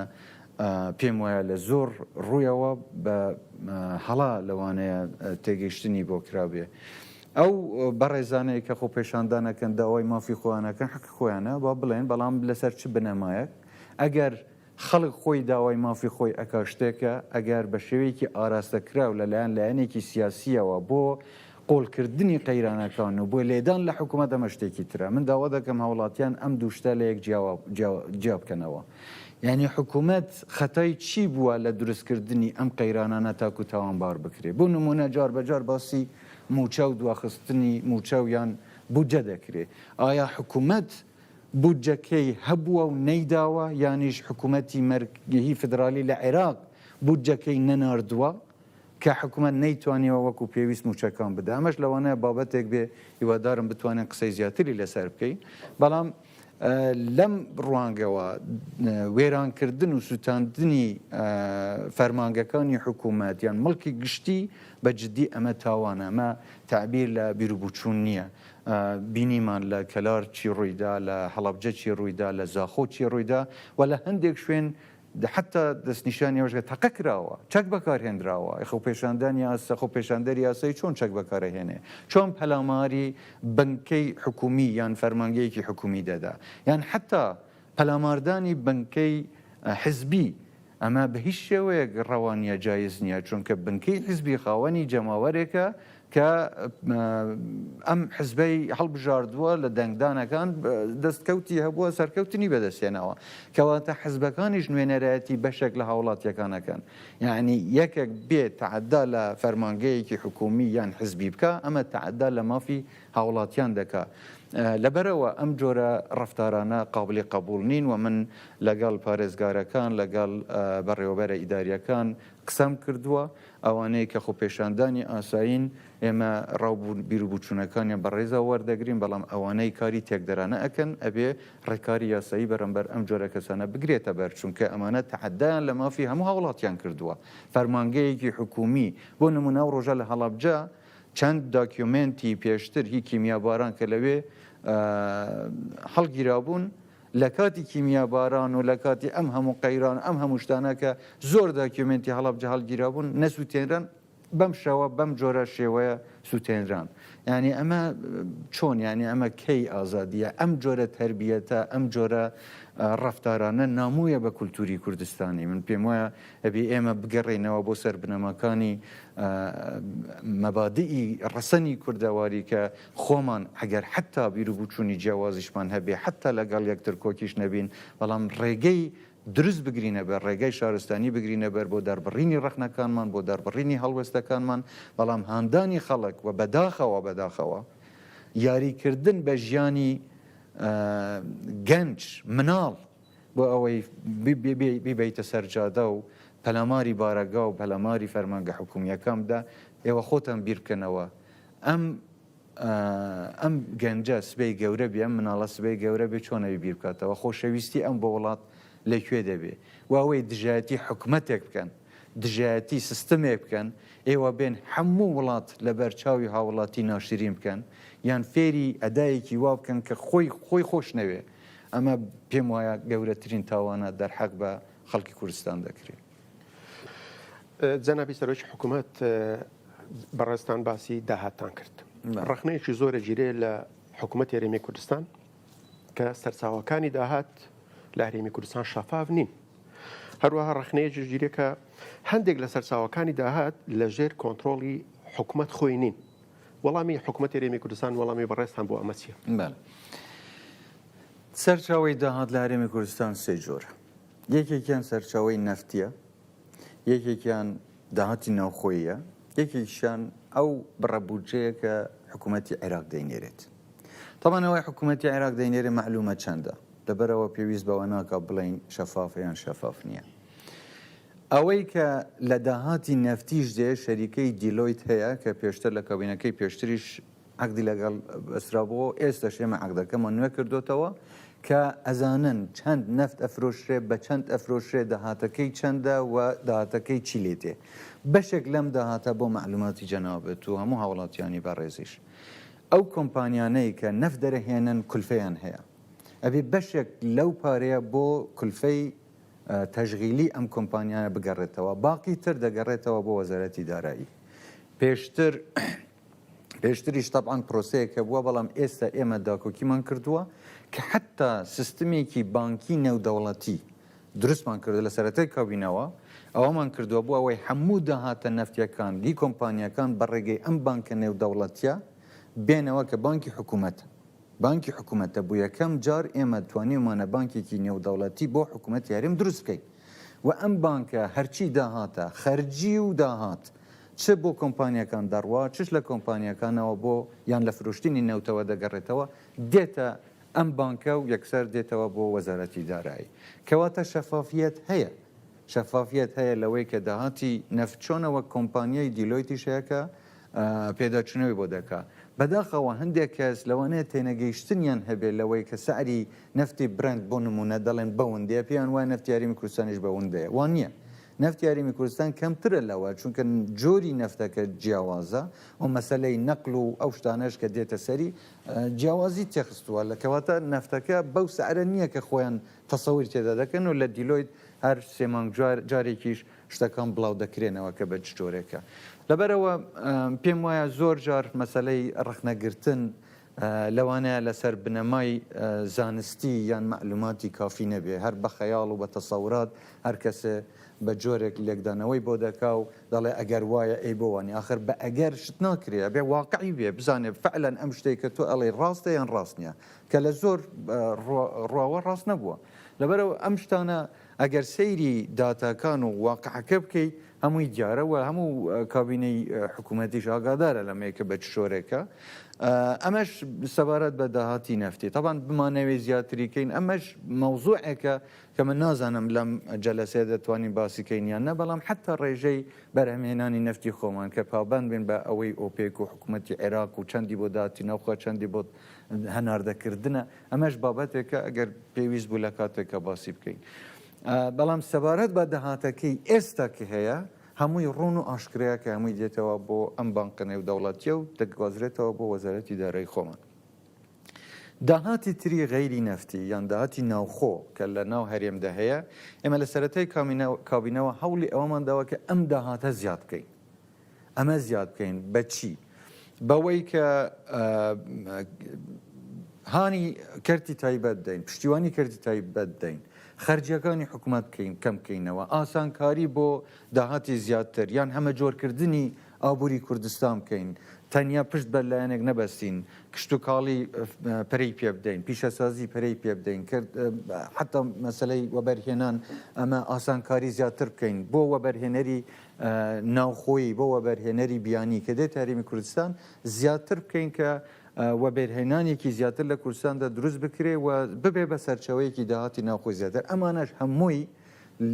B: پێم وایە لە زۆر ڕوویەوە بە هەڵا لەوانەیە تێگەیشتنی بۆ کرابێ ئەو بەڕێزانەیە کە خۆپێشاندانەکەن داوای مافی خۆیانەکەن حق خۆیانە با بڵێن بەڵام لەسەر چ بنەمایەک ئەگەر خەڵک خۆی داوای مافی خۆی ئەکا شتێکە ئەگەر بە شێوەیەکی ئاراستەکراو لەلایەن لایەنێکی سیاسیەوە بۆ قۆڵکردنی قەیرانەکان و بۆ لێدان لە حکوومەت ئەمە شتێکی ترە من داوا دەکەم هاوڵاتیان ئەم دووشتە لە یەک جیا بکەنەوە یعنی حکوومەت خەتای چی بووە لە دروستکردنی ئەم قەیرانانە تاکو تاوانبار بکرێ بۆ نمونە جار بەجار باسی موچە و دواخستنی موچە و یان بودجە دەکرێت ئایا حکوومەت بودجەکەی هەبووە و نەیداوە یانیش حکوومەتی مەرگەهی فدرالی لە عێراق بودجەکەی نەناردووە کە حکوومەت نەیتوانیەوە وەکو پێویست موچەکان بدە ئەمەش لەوانەیە بابەتێک بێ هیوادارم بتوانین قسەی زیاتری لەسەر بکەین بەڵام لەم ڕوانگەوە وێرانکردن و سووتاندنی فەرمانگەکانی حکوومەت یان مڵکی گشتی بە جددی ئەمە تاوانە ئەمە تعبیر لە بیرروبووچوون نییە بینیمان لە کەلار چی ڕوویدا لە هەڵەبجە چی ڕوویدا لە زاخۆ چی ڕوویدا و لە هەندێک شوێن حتا دەستنیشانی ئەوژگە تەقە کراوە چەک بەکارهێنراوە خۆ پێشاندانی یاسا خۆ پێشاندەری یاسایی چۆن چەک بەکارەهێنێ چۆن پەلاماری بنکەی حکومی یان فەرمانگەیەکی حکومی دەدا یان حتا پەلاماردانی بنکەی حزبی ئەمە بە هیچ شێوەیەک ڕەوانیە جایز نییە چونکە بنکەی حزبی خاوەنی جەماوەرێکە کە ئەم حزبەی هەڵبژاردووە لە دەنگدانەکان دەستکەوتی هەبووە سەرکەوتنی بەدەستێنەوە کەواتە حزبەکانیش نوێنەرایەتی بەشێک لە هاوڵاتیەکانەکەن یعنی یەکێک بێت تعدا لە فەرمانگەیەکی حکومی یان حزبی بکە ئەمە تعدا لە مافی هاوڵاتیان دەکات لەبەرەوە ئەم جۆرە ڕفتارانە قابلی قبول نین و من لەگەڵ پارێزگارەکان لەگەڵ بەڕێوەبەرە ئیداریەکان قسەم کردووە ئەوانەیە کە خۆ پێشاندانی ئاسایین ئێمە ڕاوبوون بیرروبووچوونەکانیان بەڕێزە وەردەگرین بەڵام ئەوانەی کاری تێکدەرانە ئەکەن ئەبێ ڕێکاری یاسایی بەرەمبەر ئەم جۆرە کەسانە بگرێتە بەر چونکە ئەمانە تەعەدایان لە مافی هەموو هاوڵاتیان کردووە فەرمانگەیەکی حکومی بۆ نمونە ئەو ڕۆژە لە هەڵەبجە چەند داکیومنتی پێشتر هی کیمیاباران کە لەوێ هەڵگیرابوون لە کاتی کیمیاباران و لە کاتی ئەم هەموو قەیران ئەم هەموو شتانە کە زۆر داکیومنتی هەڵەبجە هەڵگیرابوون نەسووتێنران بەم شەوە بەم جۆرە شێوەیە سووتێنران یعنی ئەمە چۆن یعنی ئەمە کەی ئازادیە ئەم جۆرە تربیەتە ئەم جۆرە ڕفتارانە نامویە بە کولتوری کوردستانی من پێم وایە ئەبێ ئێمە بگەڕێنەوە بۆ سەر بنەماکانی مەبادئی ڕەسەنی کوردەواری کە خۆمان ئەگەر حتا بیرروبووچوونی جیاوازیشمان هەبێ حتا لەگەڵ یەکتر کۆکیش نەبین بەڵام ڕێگەی دروست بگرینە بەر ڕێگەی شارستانی بگرینە بەر بۆ دەربڕینی ڕەخنەکانمان بۆ دەربڕینی هەڵوێستەکانمان بەڵام هاندانی خەڵک و بەداخەوە یاریکردن بە ژیانی گەنج مناڵ بۆ ئەوەی بیبیتە سەرجادە و پەلاماری بارەگا و پەلاماری فەرمانگە حکومیەکەمدا ئێوە خۆتان بیر بکەنەوە ئەم گەنجە سبەی گەورە بێ ئەم مناڵە سبەی گەورە بێ چۆنەوی بیر بکاتەوە خۆشەویستی ئەم بۆ وڵات لەکوێ دەبێ و ئەوەی دژایەتی حکومەتێک بکەن دژایەتی سیستمێک بکەن ئێوە بێن هەموو وڵات لە بەرچاوی هاوڵاتی ناشرین بکەن یان فێری ئەدایەکی وا بکەن کە خۆی خۆش نەوێ ئەمە پێم وایە گەورەترین تاوانە دەرحەق بە خەڵکی کوردستان دەکرێت
A: جەنابی سەرۆکی حکوومەت بەڕێستان باسی داهاتان کرد ڕخنەیەکی زۆرە گیرێ لە حکوومەتی هەرێمی کوردستان کە سەرچاوەکانی داهات لە هەرێمی کوردستان شەفاف نین هەروەها ڕخنەیەکی گیرێ کە هەندێک لە سەرچاوەکانی داهات لە ژێر کۆنتترۆڵی حکوومەت خۆی نین وەڵامی حکوومەتی هەرێمی کوردستان وەڵامی بەڕێستان بۆ ئەمە چییە؟
B: سەرچاوی داهات لە هەرێمی کوردستان سێ جۆرە یەکێکیان سەرچاوی نەفتیە یەکێکیان داهاتی ناوخۆیە یەکێکیشان ئەو بڕەبوجەیە کە حکوومەتی عێراق دەینێرێت تەمانەوەی حکوومەتی عێراق دەینێرێ معلومە چەندە لەبەرەوە پێویست بەوە ناکە بڵین شەفاف یان شەفاف نییە ئەوەی کە لە داهاتی نەفتیش دێ شەریکەی دیلۆیت هەیە کە پێشتر لە کابینەکەی پێشتریش عەقدی لەگەڵ ئەسرابەوە ئێستا شێمە عەقدەکەمان نوێ کردوتەوە کە ئەزانن چەند نەفت ئەفرۆشرێ بە چەند ئەفرۆشرێ داهاتەکەی چەندە و داهاتەکەی چی لێتێ بەشێک لەم داهاتە بۆ معلوماتی جەنابێت و هەموو هاوڵاتیانی بەڕێزیش ئەو کۆمپانیانەی کە نەفت دەرەهێنن کولفەیان هەیە ئەبێ بەشێک لەو پارەیە بۆ کولفەی تەشغیلی ئەم کۆمپانیانە بگەڕێتەوە باقی تر دەگەڕێتەوە بۆ وەزارەتی دارایی پێشتریش تەبعاً پرۆسەیەکە بووە بەڵام ئێستا ئێمە داکۆکیمان کردووە کە حتا سیستمێکی بانکی نێودەوڵەتی دروستمان کردو لە سەرەتای کابینەوە ئەوەمان کردووە بوو ئەوەی هەموو داهاتە نەفتیەکان لی کۆمپانیەکان بەڕێگەی ئەم بانکە نێودەوڵەتیە بێنەوە کە بانکی حکوومەتە بانکی حکوومەتە بوو یەکەم جار ئێمە توانیمانە بانکێکی نێودەوڵەتی بۆ حکوومەتی هەرێم دروست بکەین و ئەم بانکە هەرچی داهاتە خەرجی و داهات چ بۆ کۆمپانیەکان دەڕوا چش لە کۆمپانیەکانەوە بۆ یان لە فرۆشتنی نەوتەوە دەگەڕێتەوە دێتە ئەم بانکە و یەکسەر دێتەوە بۆ وەزارەتی دارایی کەواتە شەفافیەت هەیە لەوەی کە داهاتی نەفچۆنەوە کۆمپانیای دیلۆیتی شەیەکە پێداچنەوەی بۆ دەکا بەداخەوە هەندێک کەس لەوانەیە تێنەگەیشتنیان هەبێت لەوەی کە سعری نەفتی برند بۆ نمونە دەڵێن بەوەندەیە پێیان وایە نەفتی یاریمی کوردستانیش بەوەندەیە وان نییە نەفتی یاریمی کوردستان کەمترە لەوە چونکە جۆری نەفتەکە جیاوازە و مەسەلەی نەقل و ئەو شتانەش کە دێتە سەری جیاوازی تێخستووە لە کەواتە نەفتەکە بەو سعرە نییە کە خۆیان تەسەویر تێدا دەکەن و لە دیلۆیت هەر سێمانگ جارێکیش شتەکان بڵاو دەکرێنەوە کە بە جۆرێکە لەبەرەوە پێم وایە زۆر جار مەسلەی ڕخنەگرتن لەوانەیە لەسەر بنەمای زانستی یان معلوماتی کافی نەبێ هەر بە خەیاڵ و بە تەسەورات هەر کەسێ بە جۆرێک لێکدانەوەی بۆ دەکا و دەڵێ ئەگەر وایە ئەی بۆوانی آخر بە ئەگەر شت ناکرێ بێ واقعی بێ بزانێ فعلەن ئەم شتێک کە تۆ ئەڵێ ڕاستە یان ڕاست نییە کە لە زۆر ڕواوە ڕاست نەبووە لەبەرەوە ئەم شتانە ئەگەر سەیری داتاکان و واقعەکە بکەیت هەمووی دیارەوە هەموو کابینەی حکوومەتیش ئاگادارە لەمەیەکە بە شۆرێکە ئەمەش سەبارەت بە داهاتی نەفتی طبعاً بمانەوێ زیاتریکەین ئەمەش مەوزوعێکە کە من نازانم لەم جەلەسێ دەتوانین باسیکەین یان نە بەڵام حتا ڕێژەی بەرهەمهێنانی نەفتی خۆمان کە پابند بین بە ئەوەی ئۆپێک و حکوومەتی عێراق و چەندی بۆ داتی نەوخە چەندی بۆ هەناردەکردنە ئەمەش بابەتێکە ئەگەر پێویست بوو لە کاتێکە باسی بکەین بەڵام سەبارەت بە داهاتەکەی ئێستا کە هەیە هەمووی ڕوون و ئاشکرەیە کە هەمووی دێتەوە بۆ ئەم بانقنەی و دەوڵەتیە و دەگوازرێتەوە بۆ وەزارەتی دارایی خۆمان داهاتی تری غەیری نەفتی یان داهاتی ناوخۆ کە لە ناو هەرێمدا هەیە ئێمە لە سەرەتای کابینەوە هەوڵی ئەوەمان داوە کە ئەم داهاتە زیاد بکەین ئەمە زیاد بکەین بەچی بەوەی کە هانی کەرتی تایبەت دەین پشتیوانی کەرتی تایبەت دەین خەرجیەکانی حکوومەت بکەین کەم بکەینەوە ئاسانکاری بۆ داهاتی زیاتر یان هەمە جۆرکردنی ئابووری کوردستان بکەین تەنیا پشت بە لایەنێک نەبەستین کشت و کاڵی پەرەی پێ بدەین پیشەسازی پەرەی پێ بدەین حتا مەسلەی وەبەرهێنان ئەمە ئاسانکاری زیاتر بکەین بۆ وەبەرهێنەری ناوخۆیی بۆ وەبەرهێنەری بیانی کە دێت هەرێمی کوردستان زیاتر بکەین کە وەبەرهێنانێکی زیاتر لە کوردستاندا دروست بکرێ و ببێ بە سەرچەوەیەکی داهاتی ناوخۆی زیاتر ئەمانەش هەمووی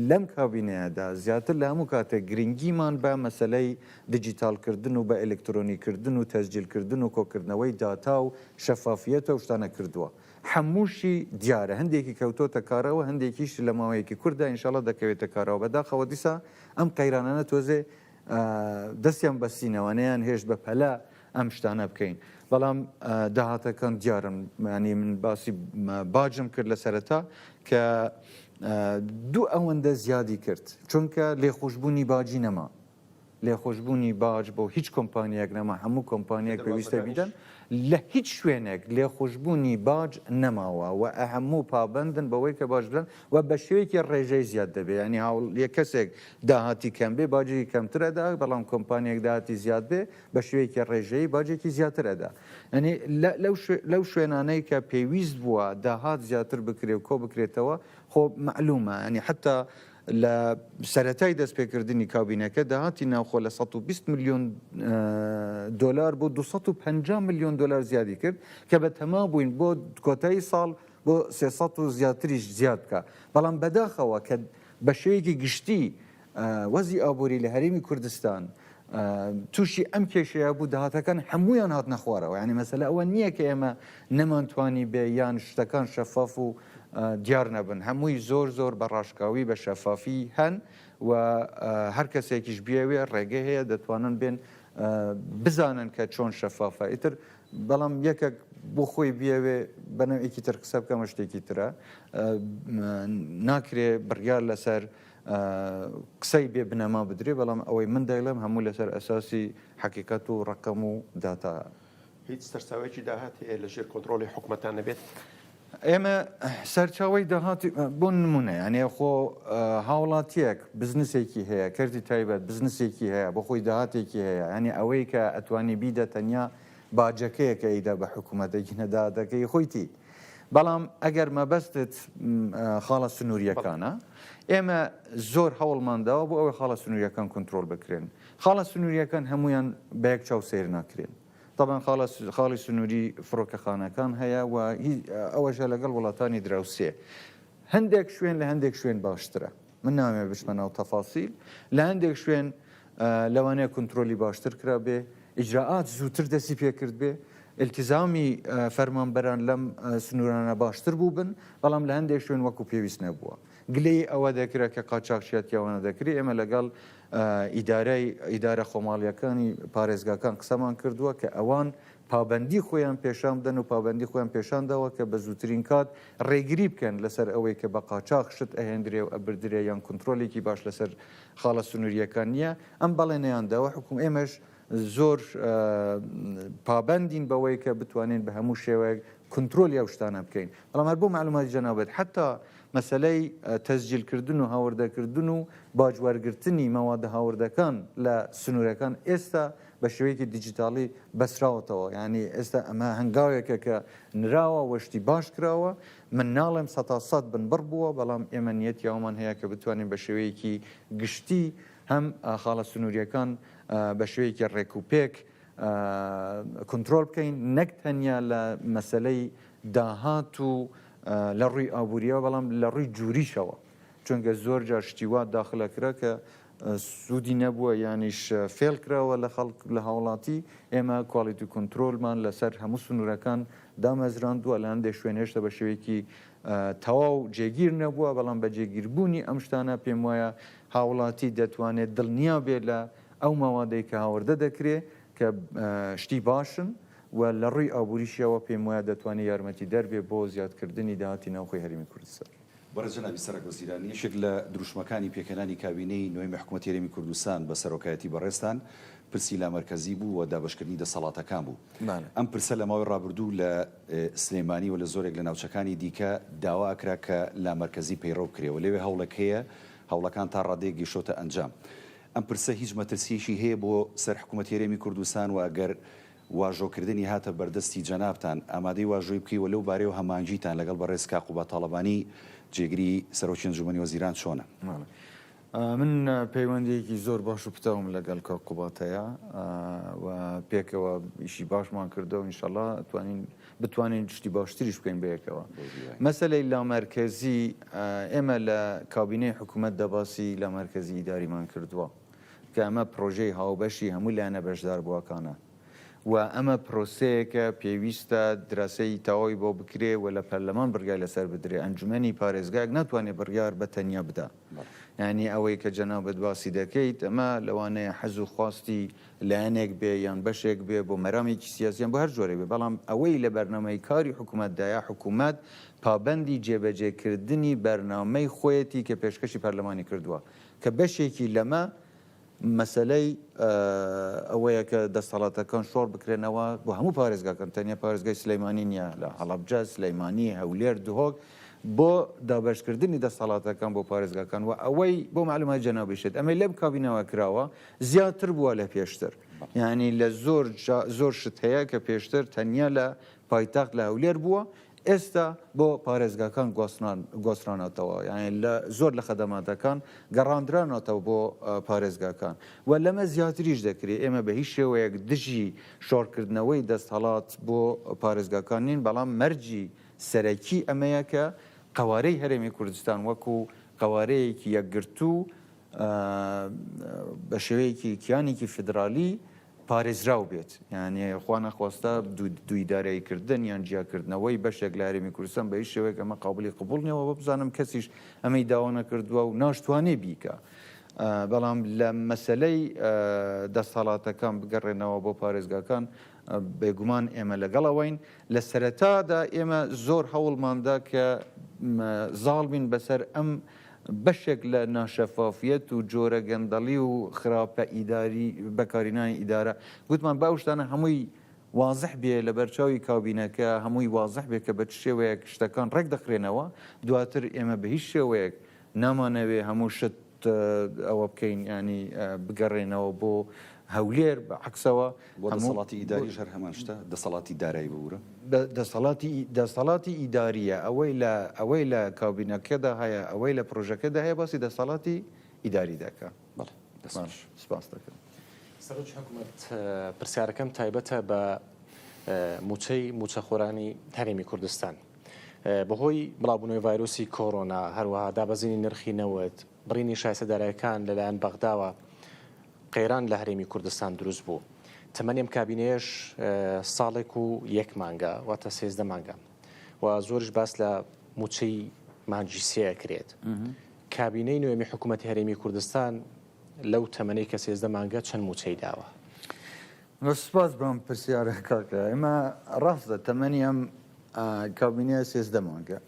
B: لەم کابینەیەدا زیاتر لە هەموو کاتێک گرنگیمان بە مەسلەی دیجیتالکردن و بە ئەلکترۆنیکردن و تەسجیلکردن و کۆکردنەوەی داتا و شەفافیەتە و شتانە کردووە هەمووشی دیارە هەندێکی کەوتۆتە کارەوە هەندێکیش لە ماوەیەکی کووردا ئینشاڵڵا دەکەوێتە کارەوە بەداخەوە دیسا ئەم قەیرانانە تۆزێ دەستیان بەسینەوەنیان هێشت بە پەلا ئەم شتانە بکەین بەڵام داهاتەکان دیارم ینی من باسی باجم کرد لە سەرەتا کە دوو ئەوەندە زیادی کرد چونکە لێخۆشببوونی باجی نەما لێخۆشببوونی باج بۆ هیچ کۆمپانیەک نەما هەموو کۆمپانیەک پێویستە بیدەن لە هیچ شوێنێک لێخۆشببوونی باج نەماوە و ئەهەموو پابندن بەوەی کە باش بدەن و بە شێوەیەکی ڕێژەی زیاد دەبێت ینی هەوڵ کەسێک داهاتی کەم بێ باجی کەمترەدا بەڵام کۆمپانیەک داهاتی زیاد بێ بە شێوەیەکی ڕێژەی باجێکی زیاترەدا ینی لەو شوێنانەی کە پێویست بووە داهات زیاتر بکرێ و کۆ بکرێتەوە خۆ معلومە ینی حتا لە سەرەتای دەستپێکردنی کابینەکە داهاتی ناوخۆ لە 120 میلیۆن دلار بۆ 250 میلیۆن دلار زیادی کرد کە بە تەما بووین بۆ کۆتایی ساڵ بۆ 300 و زیاتریش زیاد بکە بەڵام بەداخەوە کە بە شێوەیەکی گشتی وەزی ئابووری لە هەرێمی کوردستان تووشی ئەم کێشەیە بوو داهاتەکان هەمویان هات نەخوارەوە ینی مەسەلە ئەوە نییە کە ئێمە نەمانتوانی بێ یان شتەکان شەفاف و دیار نەبن هەمووی زۆر بە ڕاشکاوی بە شەفافی هەن و هەر کەسێکیش بیاوێ ڕێگە هەیە دەتوانن بێن بزانن کە چۆن شەفافە ئیتر بەڵام یەکێک بۆ خۆی بیاوێ بەنەوەیەکی تر قسە بکەمە شتێکی ترە ناکرێ بڕیار لەسەر قسەی بێ بنەما بدرێ بەڵام ئەوەی من دەیڵێم هەموو لەسەر ئەساسی حەقیقەت و ڕقم و داتا
A: هیچ سەرچاوێکی داهاتی لەژێر کۆنتڕۆلی حکوومەتان نەبێت
B: ئێمە سەرچاوی داهاتی بۆ نمونە ئەنێ خۆ هاوڵاتیەک بزنسێکی هەیە کردی تایبەت بزنسێکی هەیە بۆ خۆی داهاتێکی هەیە ینی ئەوەی کە ئەتوانی بیدە تەنیا باجەکەیەکە ئیدا بە حکوومەتێکی نەدادەکەی خۆیتی بەڵام ئەگەر مەبەستت خاڵە سنووریەکانە ئێمە زۆر هەوڵمانداوە بۆ ئەوەی خاڵە سنووریەکان کۆنتڕۆل بکرێن خاڵە سنووریەکان هەمویان بە یەک چاو سیر ناکرێن طبعا خاڵی سنووری فڕۆکەخانەکان هەیە و ئەوەژە لەگەڵ وڵاتانی دراوسێ هەندێک شوێن لە هەندێک شوێن باشترە من نامێ بچمە ناو تەفاسیل لە هەندێک شوێن لەوانەیە کۆنتڕۆلی باشتر کرا بێ ئیجراعات زووتر دەستی پێکرد بێ التیزامی فەرمانبەران لەم سنوورانە باشتر بوو بن بەڵام لە هەندێک شوێن وەکو پێویست نەبووە گلەی ئەوە دەکرێت کە قاچاقچیەتیەوەنە دەکری ئێمە لەگەڵ ئیدارە خۆماڵیەکانی پارێزگاکان قسەمان کردووە کە ئەوان پابندی خۆیان پێشان بدەن و پابندی خۆیان پێشانداوە کە بە زووترین کات ڕێگری بکەن لەسەر ئەوەی کە بە قاچاق شت ئەهێندرێ و ئەبردرێ یان کنترۆلێکی باش لەسەر خاڵە سنووریەکان نییە ئەم بەڵێنەیانداوە حکوم ئێمەش زۆر پابندین بەوەی کە بتوانین بە هەموو شێوەیەک کنترۆلی ئەو شتانە بکەین بەڵام هەر بۆ معلوماتی جەنابەت حتا مەسلەی تەسجیلکردن و هاوردەکردن و باجوەرگرتنی مەوادە هاوردەکان لە سنوورەکان ئێستا بە شێوەیەکی دیجیتاڵی بەسراوەتەوە ینی ئێستا ئەمە هەنگاوێکە کە نراوە وەشتی باش کراوە من ناڵێم 100% بنبڕ بووە بەڵام ئێمە نیەتی یاومان هەیە کە بتوانین بە شێوەیەکی گشتی هەم خاڵە سنووریەکان بە شوەیەکی ڕێکوپێک کنترۆل بکەین نەک تەنیا لە مەسلەی داهات و لە ڕووی ئابوووریەوە بەڵام لە ڕووی جووریشەوە چونکە زۆر جار شتیوات داخلەکرا کە سوودی نەبووە یانیش فێل کراوە لە خەڵک لە هاوڵاتی ئێمە کوالیتی کنترۆلمان لەسەر هەموو سنوورەکان دامەزراندووە لە هەندێک شوێنێشتە بە شێوەیەکی تەواو جێگیر نەبووە بەڵام بە جێگیربوونی ئەم شتانە پێم وایە هاوڵاتی دەتوانێت دڵنیا بێت لە ئەو ماوادەی کە هاوردە دەکرێت کە شتی باشن و لە ڕووی ئابووریشیەوە پێم وایە دەتوانێت یارمەتی دەربێ بۆ زیادکردنی داهاتی ناوخۆی هەرێمی کوردستان.
C: بەڕێزجەنابی سەرۆک وەزیران یەکێک لە دروشمەکانی پێکەنانی کابینەی نوێی حکوومەتی هەرێمی کوردستان بە سەرۆکایەتی بەڕێستان پرسی لامەرکەزی بوو و دابەشکردنی دەسەڵاتەکان بوو. ئەم پرسە لە ماوەی ڕابردوو لە سلێمانی و لە زۆرێک لە ناوچەکانی دیکە داوا ئەکرا کە لامەرکەزی پەیڕەو بکرێەوە لەوێ هەوڵەکەیە هەوڵەکان تا ڕادەیەک گەیشتۆتە ئەنجام. ئەم پرسە هیچ مەترسیەشی هەیە بۆ سەر حکوومەتی هەرێمی کوردستان و ئەگەر واژۆکردنی هاتە بەردەستی جەنابتان ئامادەی واژۆی بکەی و لەو بارەی و هەمانجیتان لەگەڵ بەڕێز کاقوبا تاڵەبانی جێگری سەرۆکی ئەنجومەنی وەزیران چۆنە؟
B: من پەیوەندیەکی زۆر باش و پتەوم لەگەڵ کاقوباتەیە و پێکەوە ئیشی باشمان کردەوە ئینشەڵڵا بتوانین شتی باشتریش بکەین بەیەکەوە. مەسەلەی لامەرکەزی ئێمە لە کابینەی حکوومەت دەباسی لامەرکەزی ئیداریمان کردووە کە ئەمە پرۆژەی هاوبەشی هەموو لایەنە بەشدار بووەکانە و ئەمە پرۆسەیەکە پێویستە دراسەی تەواوی بۆ بکرێ و لە پەرلەمان بڕگای لەسەر بدرێ ئەنجومەنی پارێزگایەک ناتوانێت بڕیار بە تەنیا بدە. ینی ئەوەی کە جەنابەت باسی دەکەیت ئەمە لەوانەیە حەز و خواستی لایەنێک بێ یان بەشێک بێ بۆ مەرامێکی سیاسیان بۆ هەر جۆرە بێ بەڵام ئەوەی لە بەرنامەی کاری حکوومەتدایە حکوومەت پابەندی جێبەجێکردنی بەرنامەی خۆیەتی کە پێشکەشی پەرلەمانی کردووە کە بەشێکی لەمە مەسلەی ئەوەیە کە دەسەڵاتەکان شۆڕ بکرێنەوە بۆ هەموو پارێزگاکەن تەنیا پارێزگای سلەیمانی نییە لە هەڵەبجە سلەیمانی هەولێر دوهۆک بۆ دابەشکردنی دەسەڵاتەکان بۆ پارێزگاکان و ئەوەی بۆ معلومات جەنابیشێت ئەمەی لەم کابینەوە کراوە زیاتر بووە لە پێشتر یعنی لە زۆر شت هەیە کە پێشتر تەنیا لە پایتەخت لە هەولێر بووە ئێستا بۆ پارێزگاکان گۆسترانەتەوە یعنی زۆر لە خەدەماتەکان گەڕاندرانەتەوە بۆ پارێزگاکان و لەمە زیاتریش دەکرێت ئێمە بە هیچ شێوەیەک دژی شۆڕکردنەوەی دەستهەڵات بۆ پارێزگاکان نین بەڵام مەرجی سەرەکی ئەمەیە کە قوارەی هەرێمی کوردستان وەکو قوارەیەکی یەکگرتوو بە شێوەیەکی کیانێکی فدرالی پارێزراو بێت یعنی خوا نەخواستە دوویداراییکردن یان جیاکردنەوەی بەشێک لە هەرێمی کوردستان بە هیچ شێوەیەک ئەمە قابلی قبول نیەوە بە بزانم کەسیش ئەمەی داوا نەکردووە و ناشتوانێ بیکە بەڵام لە مەسلەی دەسەڵاتەکان بگەڕێنەوە بۆ پارێزگاکان بێگومان ئێمە لەگەڵەوەین لە سەرەتادا ئێمە زۆر هەوڵماندا کە زاڵ بین بەسەر ئەم بەشێک لە ناشەفافیەت و جۆرە گەندەڵی و خراپە ئیداری بەکارینانی ئیدارە گوتمان باوشتانە هەمووی وازح بێ لە بەرچاوی کابینەکە هەمووی وازح بێ کە بە شێوەیەک شتەکان ڕێک دەخرێنەوە دواتر ئێمە بە هیچ شێوەیەک نامانەوێ هەموو شت ئەوە بکەین ینی بگەڕێنەوە بۆ هەولێر بە عکسەوە
C: بۆ دەسەڵاتی ئیداری ژەر هەمان شتە دەسەڵاتی دارایی بورە
B: دەسەڵاتی ئیداریە ئەوەی لە کابینەکەدا هەیە ئەوەی لە پرۆژەکەدا هەیە باسی دەسەڵاتی ئیداری دەکە سپاس دەکەم.
D: سەرۆکی حکوومەت پرسیارەکەم تایبەتە بە موچەخۆرانی هەرێمی کوردستان بەهۆی بڵاوبوونەوەی ڤایرۆسی کۆڕۆنا هەروەها دابەزینی نرخی نەوت بڕینی شایستەدارایەکان لەلایەن بەغداوە قەیران لە هەرێمی کوردستان دروست بوو تەمەنی ئەم کابینەیەش ساڵێک و یەک مانگە واتە 13 مانگە و زۆرش باس لە موچەی مانگی سێ کرێت کابینەی نوێمی حکوومەتی هەرێمی کوردستان لەو تەمەنەی کە 13 مانگە چەند موچەی داوە؟
B: سپاس بەم پرسیارە کاکە ئێمە ڕاستە تەمەنی ئەم کابینەیە 13 مانگە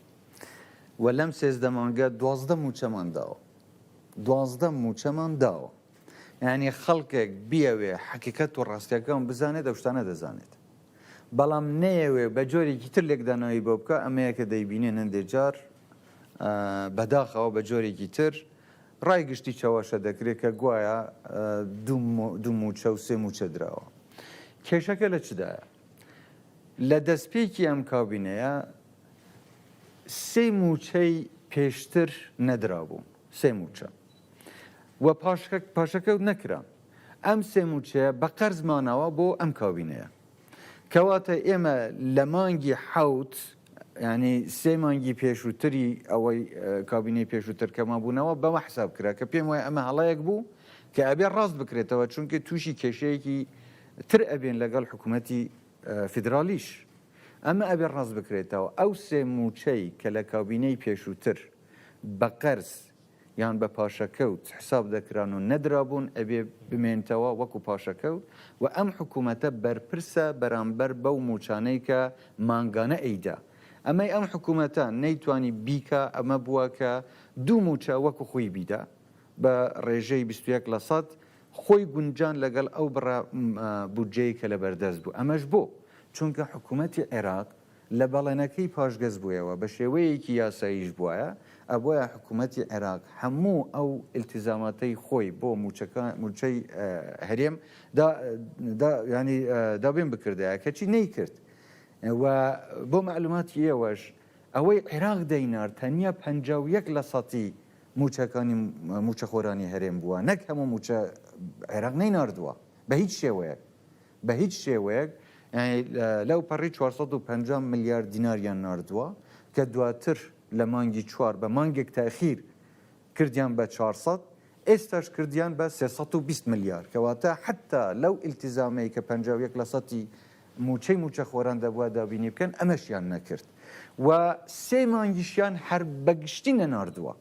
B: و لەم 13 مانگە 12 موچەمان داوە 12 موچەمان داوە یعنی خەڵکێک بیاوێ حقیقەت و ڕاستیەکان بزانێت ئەو شتانە دەزانێت بەڵام نەیەوێ بە جۆرێکی تر لێکدانەوەی بۆ بکە ئەمەیە کە دەیبینێن هەندێک جار بەداخەوە بە جۆرێکی تر ڕای گشتی چاوەشە دەکرێت کە گوایە دوو موچە و سێ موچە درراوە کێشەکە لە چدایە لە دەستپێکی ئەم کابینەیە سێ موچەی پێشتر نەدرابوو سێ موچە و پاشەکەوت نەکرا ئەم سێ موچەیە بە قەرزمانەوە بۆ ئەم کابینەیە کەواتە ئێمە لە مانگی حەوت ینی سێ مانگی پێشووتری ئەوەی کابینەی پێشووتر کەما بوونەوە بەوە حساب کرا کە پێم وایە ئەمە هەڵەیەک بوو کە ئەبێ ڕاست بکرێتەوە چونکە تووشی کێشەیەکی تر ئەبێن لەگەڵ حکوومەتی فیدرالیش ئەمە ئەبێ ڕاست بکرێتەوە ئەو سێ موچەی کە لە کابینەی پێشووتر بە قەرز یان بە پاشەکەوت حساب دەکران و نەدرابوون ئەبێ بمێنتەوە وەکو پاشەکەوت و ئەم حکوومەتە بەرپرسە بەرامبەر بەو موچانەی کە مانگانە ئەیدا ئەمەی ئەم حکوومەتە نەیتوانی بیکە ئەمە بووە کە دوو موچە وەکو خۆی بیدا بە ڕێژەی 21% خۆی گونجان لەگەڵ ئەو بودجەی کە لە بەردەست بوو ئەمەش بۆ چونکە حکوومەتی عێراق لە بەڵێنەکەی پاشگەز بوویەوە بە شێوەیەکی یاساییش بووە ئەبواە حکوومەتی عێراق هەموو ئەو ئیلتیزاماتەی خۆی بۆ موچەی هەرێم ینی دابێن بکردایە کەچی نەیکرد و بۆ معلوماتی ئێوەش ئەوەی عێراق دەینار تەنیا 51% موچەکانی موچەخۆرانی هەرێم بووە نەک هەموو موچە عێراق نەیناردووە بە هیچ شێوەیەک بە هیچ شێوەیەک لەو پەڕی 450 میلیارد دیناریان ناردووە کە دواتر لە مانگی 4 بە مانگێک تاخیر کردیان بە 400 ئێستاش کردیان بە 320 میلیارد کەواتە حتا لەو ئیلتیزامەی کە 51% موچەی موچەخۆران دەبووە دابینی بکەن ئەمەشیان نەکرد و سێ مانگیشیان هەر بەگشتی نەناردووە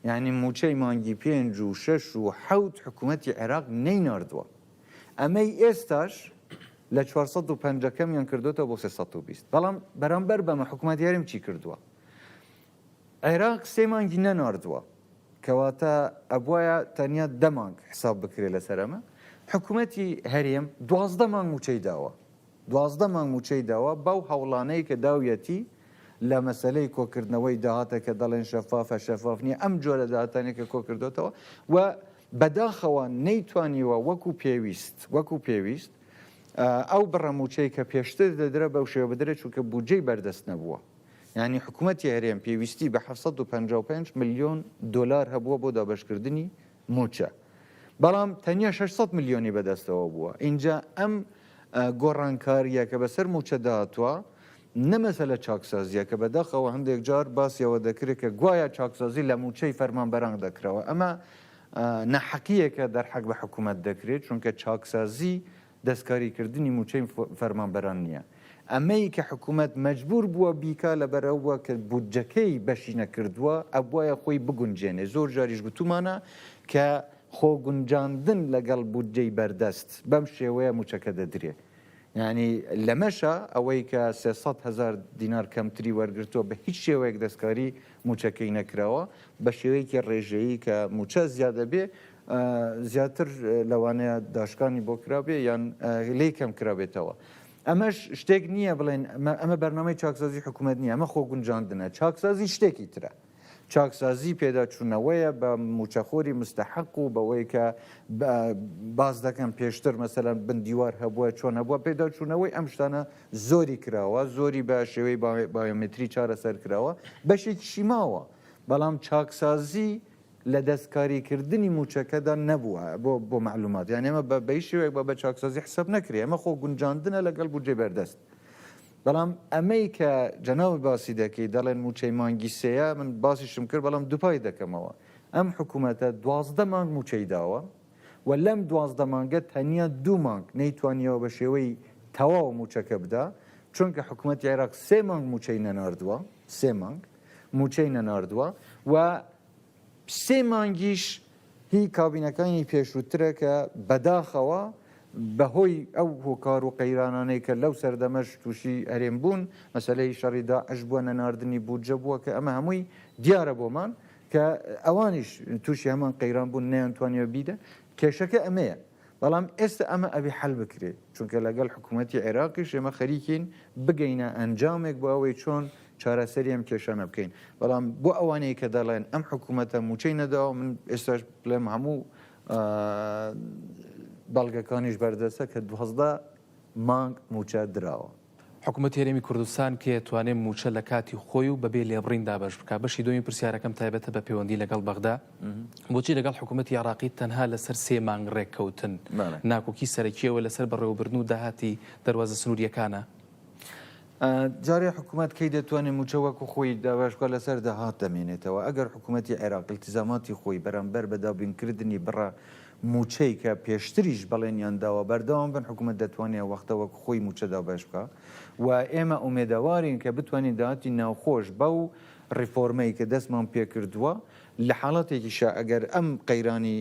B: یعنی موچەی مانگی 5 و 6 و 7 حکوومەتی عێراق نەیناردووە ئەمەی ئێستاش لە 450کەمیان کردوتەوە بۆ 320 بەڵام بەرامبەر بەمە حکوومەتی هەرێم چی کردووە عێراق سێ مانگی نەناردووە کەواتە ئەبوایە تەنیا 10 مانگ حساب بکرێت لەسەر ئەمە حکوومەتی هەرێم 12 مانگ موچەی داوە 12 مانگ موچەی داوە باو هەوڵانەی کە داویەتی لە مەسلەی کۆکردنەوەی داهاتە کە دەڵێن شەفافە شەفاف نییە ئەم جۆرە داهاتانێکە کۆ کردوتەوە و بەداخەوە نەیتوانیوە وەکو پێویست ئەو بڕەموچەی کە پێشتر دەدرە بەو شێوە بدرێت چونکە بودجەی بەردەست نەبووە یعنی حکوومەتی هەرێم پێویستی بە 755 میلیۆن دلار هەبووە بۆ دابشکردنی موچە بەڵام تەنیا 600 میلیۆنی بەدەستەوە بووە اینجا ئەم گۆڕانکاریە کە بەسەر موچە داهاتوە نەمەسە لە چاکسازیە کە بەداخەوە هەندێک جار باسیەوە دەکرێت کە گوایە چاکسازی لە موچەی فەرمانبەران دەکرەوە ئەمە نەحەقیەکە دەرحەق بە حکوومەت دەکرێت چونکە چاکسازی دەستکاریکردنی موچەی فەرمانبەران نییە ئەمەی کە حکوومەت مەجبور بووە بیکە لەبەرەوە کە بودجەکەی بەشی نەکردووە ئەبوایە خۆی بگونجێنێ زۆر جاریش گوتومانە کە خۆگونجاندن لەگەڵ بودجەی بەردەست بەم شێوەیە موچەکە دەدرێت یعنی لەمەشە ئەوەی کە 300,000 دینار کەمتری وەرگرتووە بە هیچ شێوەیەک دەستکاری موچەکەی نەکراوە بە شێوەیەکی ڕێژەیی کە موچە زیادە بێ زیاتر لەوانەیە داشکانی بۆ کرابێ یان لێ کەم کرابێتەوە ئەمەش شتێک نییە بڵێن ئەمە بەرنامەی چاکسازی حکوومەت نییە ئەمە خۆگونجاندنە چاکسازی شتێکی ترە چاکسازی پێداچوونەوەیە بە موچەخۆری مستەحق و بەوەی کە باز دەکەم پێشتر مەسەلەن بندیوار هەبووە چۆن هەبووە پێداچوونەوەی ئەم شتانە زۆری کراوە زۆری بە شێوەی بایۆمتری چارەسەر کراوە بەشێکیشی ماوە بەڵام چاکسازی لە دەستکاریکردنی موچەکەدا نەبووە بۆ معلومات یان ئێمە بە شێوەیەک بە چاکسازی حساب نەکرێ ئەمە خۆ گونجاندنە لەگەڵ بودجێ بەردەست بەڵام ئەمەی کە جەناوی باسی دەکەی دەڵێن موچەی مانگی سەیە من باسیشم کرد بەڵام دووپای دەکەمەوە ئەم حکوومەتە 12 مانگ موچەی داوە و لەم 12 مانگە تەنیا 2 مانگ نەیتوانیەوە بە شێوەی تەواو موچەکە بدا چونکە حکوومەتی عێراق 3 مانگ موچەی نەناردووە 3 مانگ موچەی نەناردووە و 3 مانگیش هی کابینەکانی پێشووترە کە بەداخەوە بەهۆی ئەو هۆکار و قەیرانانەی کە لەو سەردەمەش تووشی هەرێم بوون مەسلەی شەڕیدا ئەش بووە نەناردنی بودجە بووە کە ئەمە هەمووی دیارە بۆمان کە ئەوانیش تووشی هەمان قەیران بوون نەیانتوانیەوە بیدە کێشەکە ئەمەیە بەڵام ئێستا ئەمە ئەبێ حەل بکرێت چونکە لەگەڵ حکوومەتی عێراقیش ئێمە خەریکین بگەینە ئەنجامێک بۆ ئەوەی چۆن چارەسەری ئەم کێشانە بکەین بەڵام بۆ ئەوانەیە کە دەڵێن ئەم حکوومەتە موچەی نەداوە من ئێستاش بڵێم هەموو بەڵگەکانیش بەردەستە کە 12 مانگ موچە دراوە.
E: حکوومەت هێرێمی کوردستان کێ توانێت موچە لە کاتی خۆی و بەبێ لێبڕیندا بەش بکە بەشی دومی پرسیارەکەم تایبەتە بە پەیوەندی لەگەڵ بەغدا بۆچی لەگەڵ حکوومەتی عێراقی تەنها لەسەر 3 مانگ ڕێککەوتن ناکۆکی سەرەکیەوە لەسەر بەڕێوەبردن و داهاتی دەواازە سنووریەکانە.
B: جارێ حکوومەت کەی دەتوانێت موچە وەکو خۆی دابشکە لەسەر داهات دەمێنێتەوە ئەگەر حکوومەتی عێراق التزاماتی خۆی بەرامبەر بەدابینکردنی بڕە موچەی کە پێشتریش بەڵێنیان داوە بەردەوام بن حکوومەت دەتوانێت وەختەوە خۆی موچەدا بەش بکە و ئێمە ئومێدەوارین کە بتوانین داهاتی ناوخۆش بەو ڕیفۆرمەی کە دەستمان پێکردووە لە حاڵەتێکیشە ئەگەر ئەم قەیرانی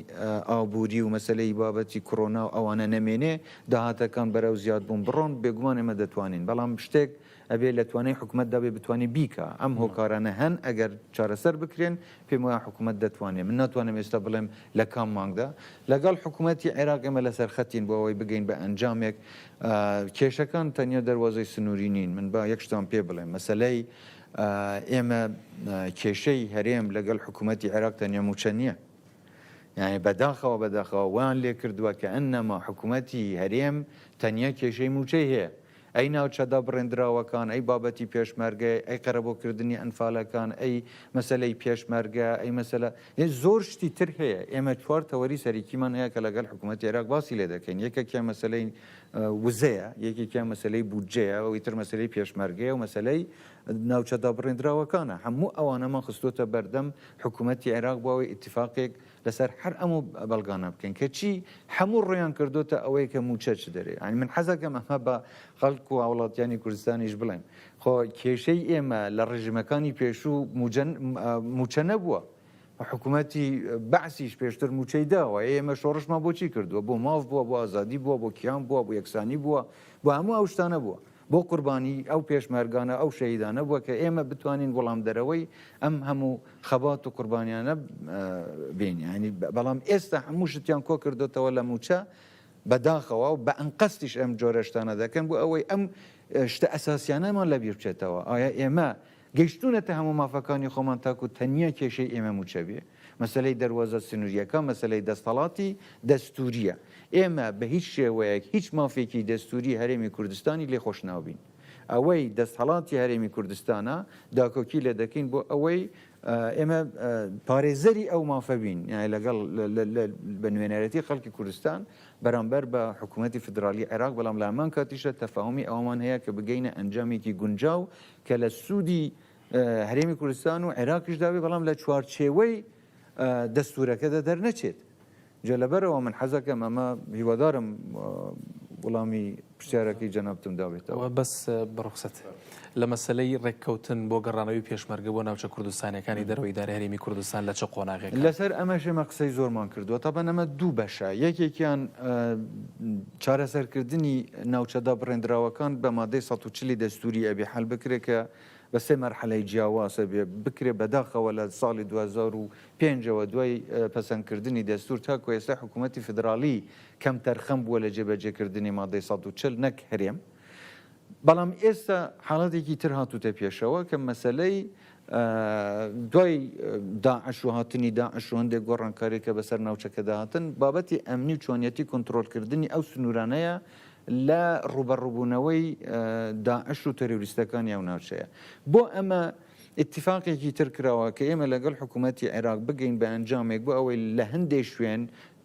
B: ئابووری و مەسلەی بابەتی کۆڕۆنا و ئەوانە نەمێنێ داهاتەکان بەرەو زیاد بوون بڕۆن بێگومان ئێمە دەتوانین بەڵام شتێک ئەبێ لە توانای حکوومەت دابێ بتوانانی بیکە ئەم هۆکارانە هەن ئەگەر چارەسەر بکرێن پێم وایە حکوومەت دەتوانێت من ناتوانم ئێستا بڵێم لە کام مانگدا لەگەڵ حکوومەتی عێراق ئێمە لەسەر خەتین بۆ ئەوەی بگەین بە ئەنجامێک کێشەکان تەنیا دەواازەی سنووری نین من با یەک شتان پێ بڵێم مەسلەی ئێمە کێشەی هەرێم لەگەڵ حکوومەتی عێراق تەنیا موچە نییە یعنی بەداخەوە وان لێ کردووە کە ئەنەما حکوومەتی هەرێم تەنیا کێشەی موچەی هەیە ئەی ناوچەدا بڕێنراوەکان ئەی بابەتی پێشمەرگە ئەی قەرەبۆکردنی ئەنفالەکان ئەی مەسلەی پێشمەرگە ئەی مەسەلە زۆر شتی تر هەیە ئێمە چوار تەوەری سەرکیمان هەیە کە لەگەڵ حکوومەتی عێراق باسی لێ دەکەین یەکێکیان مەسلەی وزەیە یەکێکیان مەسلەی بودجەیە ئەوی تر مەسلەی پێشمەرگەیە و مەسلەی ناوچەدا بڕێنراوەکانە هەموو ئەوانەمان خستۆتە بەردەم حکوومەتی عێراق بۆەوەی ئیتیفاقێک لەسەر هەر ئەموو بەڵگانە بکەین کە چی هەموو ڕۆیان کردوتە ئەوەی کە موچە چ دەرێ ئەنی من حەزەکەم ئەمە بە خەڵک و وڵاتیانی کوردستانیش بڵێم خۆ کێشەی ئێمە لە ڕژیمەکانی پێشوو موچە نەبووە حکوومەتی بەعسیش پێشتر موچەی داوە ئێمە شۆڕشمان بۆچی کردووە بۆ ماف بووە بۆ ئازادی بووە بۆ کیان بووە بۆ یەکسانی بووە بۆ هەموو ئەو شتانە بووە بۆ قوربانی ئەو پێشمەرگانە ئەو شەیدانە بووە کە ئێمە بتوانین وەڵام دەرەوەی ئەم هەموو خەبات و قوربانیانە بین ینی بەڵام ئێستا هەموو شتیان کۆ کردوتەوە لە موچە بەداخەوە و بە ئەنقەستیش ئەم جۆرەشتانە دەکەن بۆ ئەوەی ئەم شتە ئەساسیانەمان لەبیر بچێتەوە ئایا ئێمە گەیشتونەتە هەموو مافەکانی خۆمان تاکو تەنیا کێشەی ئێمە موچە بێ مەسلەی دەواازە سنووریەکە مەسلەی دەستەڵاتی دەستوریە ئێمە بە هیچ شێوەیەک هیچ مافێکی دەستوری هەرێمی کوردستانی لێ خۆش ناوبین ئەوەی دەستهڵاتی هەرێمی کوردستانە داکۆکی لێ دەکەین بۆ ئەوەی ئێمە پارێزەری ئەو مافەبین لەگەڵ بە نوێنەرەتی خەڵکی کوردستان بەرامبەر بە حکوومەتی فدرالی عێراق بەڵام لامان کاتیشە تەفاهمی ئەومان هەیە کە بگەینە ئەنجامێکی گونجاو کە لە سوودی هەرێمی کوردستان و عێراقیش داوێ بەڵام لە چوارچێوەی دەستورەکەدا دەرنەچێت جا لەبەرەوە من حەزەکەم ئەمە هیوادارم وڵامی پرسیارەکەی جەنابتم داوێتەوە
E: بەس بڕخسەت لە مەسلەی ڕێککەوتن بۆ گەڕانەوەی پێشمەرگە بۆ ناوچە کوردستانەکانی دەرەوەی دارە هەرێمی کوردستان لە چه قۆناغێک
B: لەسەر ئەمەش ئێمە قسەی زۆرمان کردووە تاپەن ئەمە دوو بەشە یەکێکیان چارەسەرکردنی ناوچەدا بڕێنراوەکان بە مادەی 140 دەستوری ئەبێ حەل بکرێت کە بە سێ مەرحەلەی جیاواسە بکرێ بەداخەوە لە ساڵی 2005ەوە دوای پەسەندکردنی دەستور تاکو ئێستا حکوومەتی فدرالی کەم تەرخەم بووە لە جێبەجێکردنی مادەی 140 نەک هەرێم بەڵام ئێستا حاڵەتێکی تر هاتوتە پێشەوە کە مەسلەی دوای داعش و هاتنی داعش و هەندێک گۆڕانکاریکە بەسەر ناوچەکە داهاتن بابەتی ئەمنی و چۆنیەتی کۆنتڕۆلکردنی ئەو سنوورانەیە لە ڕوبەڕووبوونەوەی داعش و تەروریستەکانی ئەو ناوچەیە بۆ ئەمە اتفاقێکی تر کراوە کە ئێمە لەگەڵ حکوومەتی عێراق بگەین بە ئەنجامێک بۆ ئەوەی لە هەندێک شوێن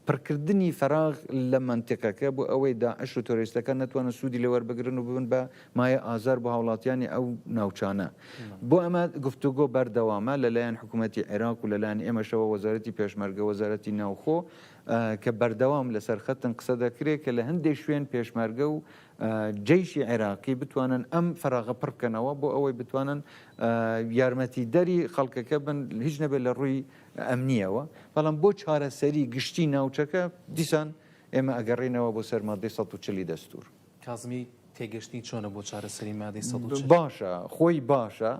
B: پڕکردنی فراغ لە منتیقەکە بۆ ئەوەی داعش و تۆریستەکان نتوانە سوودی لەوەربگرن و ببن بە مایە ئازار بۆ هاوڵاتیانی ئەو ناوچانە بۆ ئەمە گفتوگۆ بەردەوامە لەلایەن حکوومەتی عێراق و لەلایەن ئێمەشەوە وەزارەتی پێشمەرگە وەزارەتی ناوخۆ کە بەردەوام لەسەر خەتن قسە دەکرێت کە لە هەندێک شوێن پێشمەرگە و جێیشی عێراقی بتوانن ئەم فراغە پڕ بکەنەوە بۆ ئەوەی بتوانن یارمەتی دەری خەڵکەکە بن هیچ نەبێت لە ڕووی ئەمنیەوە بەڵام بۆ چارەسەری گشتی ناوچەکە دیسان ئێمە ئەگەڕێنەوە بۆ سەر مادەی 140 دەستور.
E: کازمی تێگەشتنی چۆنە بۆ چارەسەری مادەی 140
B: باشە خۆی باشە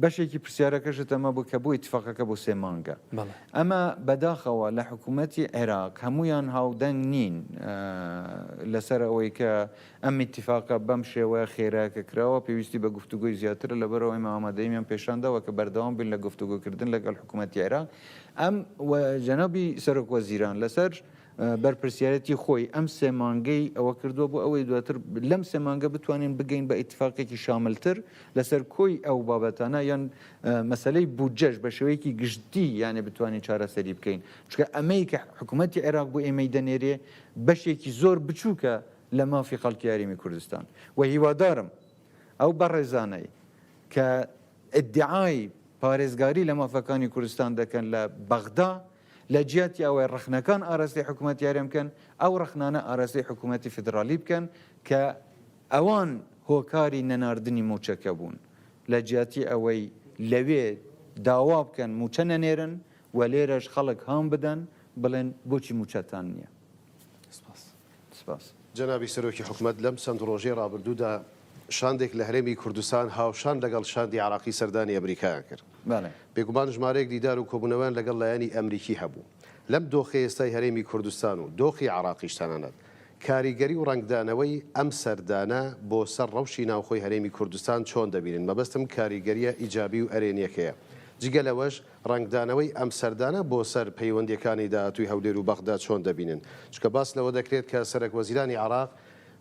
B: بەشێکی پرسیارەکەشت ئەمە بوو کە بۆ ئیتفاقەکە بۆ 3 مانگە ئەمە بەداخەوە لە حکوومەتی عێراق هەمویان هاودەنگ نین لەسەر ئەوەی کە ئەم ئیتفاقە بەم شێوەیە خێراکە کراوە پێویستی بە گفتوگوی زیاتر لەبەرەوە ئێمە ئامادەیەمیان پێشاندەوە کە بەردەوام بین لە گفتوگوکردن لەگەڵ حکوومەتی عێراق ئەم جەنابی سەرۆک وەزیران لەسەر بەرپرسیارەتی خۆی ئەم 3 مانگەی ئەوە کردووە بۆ ئەوەی دواتر لەم 3 مانگە بتوانین بگەین بە ئیتفاقێکی شاملتر لەسەر کۆی ئەو بابەتانە یان مەسلەی بودجەش بە شێوەیەکی گشتی یانێ بتوانین چارەسەری بکەین چکە ئەمەی کە حکوومەتی عێراق بۆ ئێمەی دەنێرێ بەشێکی زۆر بچووکە لە مافی خەڵکی یاریمی کوردستان و هیوادارم ئەو بەڕێزانەی کە ئیدعای پارێزگاری لە مافەکانی کوردستان دەکەن لە بەغدا لە جیاتی ئەوەی ڕخنەکان ئاراستی حکوومەت یاریان بکەن ئەو ڕخنانە ئاراستی حکوومەتی فدرالی بکەن کە ئەوان هۆکاری نەناردنی موچەکە بوون لە جیاتی ئەوەی لەوێ داوا بکەن موچە نەنێرن و لێرەش خەڵک هام بدەن بڵێن بۆچی موچەتان نییە. سپاس.
F: جەنابی سەرۆکی حکوومەت لەم چەند ڕۆژەی ڕابردوودا شاندێک لە هەرێمی کوردستان هاوشان لەگەڵ شاندی عراقی سەردانی ئەمریکایان کرد. بێگومان ژمارەیەک دیدار و کۆبوونەوەیان لەگەڵ لایەنی ئەمریکی هەبوو. لەم دۆخی ئێستای هەرێمی کوردستان و دۆخی عراقیش تەنانەت کاریگەری و ڕنگدانەوەی ئەم سەردانە بۆ سەر ڕەوشی ناوخۆی هەرێمی کوردستان چۆن دەبینن مەبەستم کاریگەریە ئیجابی و ئەرێنیەکەیە. جگە لەوەش ڕنگدانەوەی ئەم سەردانە بۆ سەر پەیوەندیەکانی داهاتووی هەولێر و بەغدا چۆن دەبینن چکە باس لەوە دەکرێت کە سەرۆک وەزیرانی عراق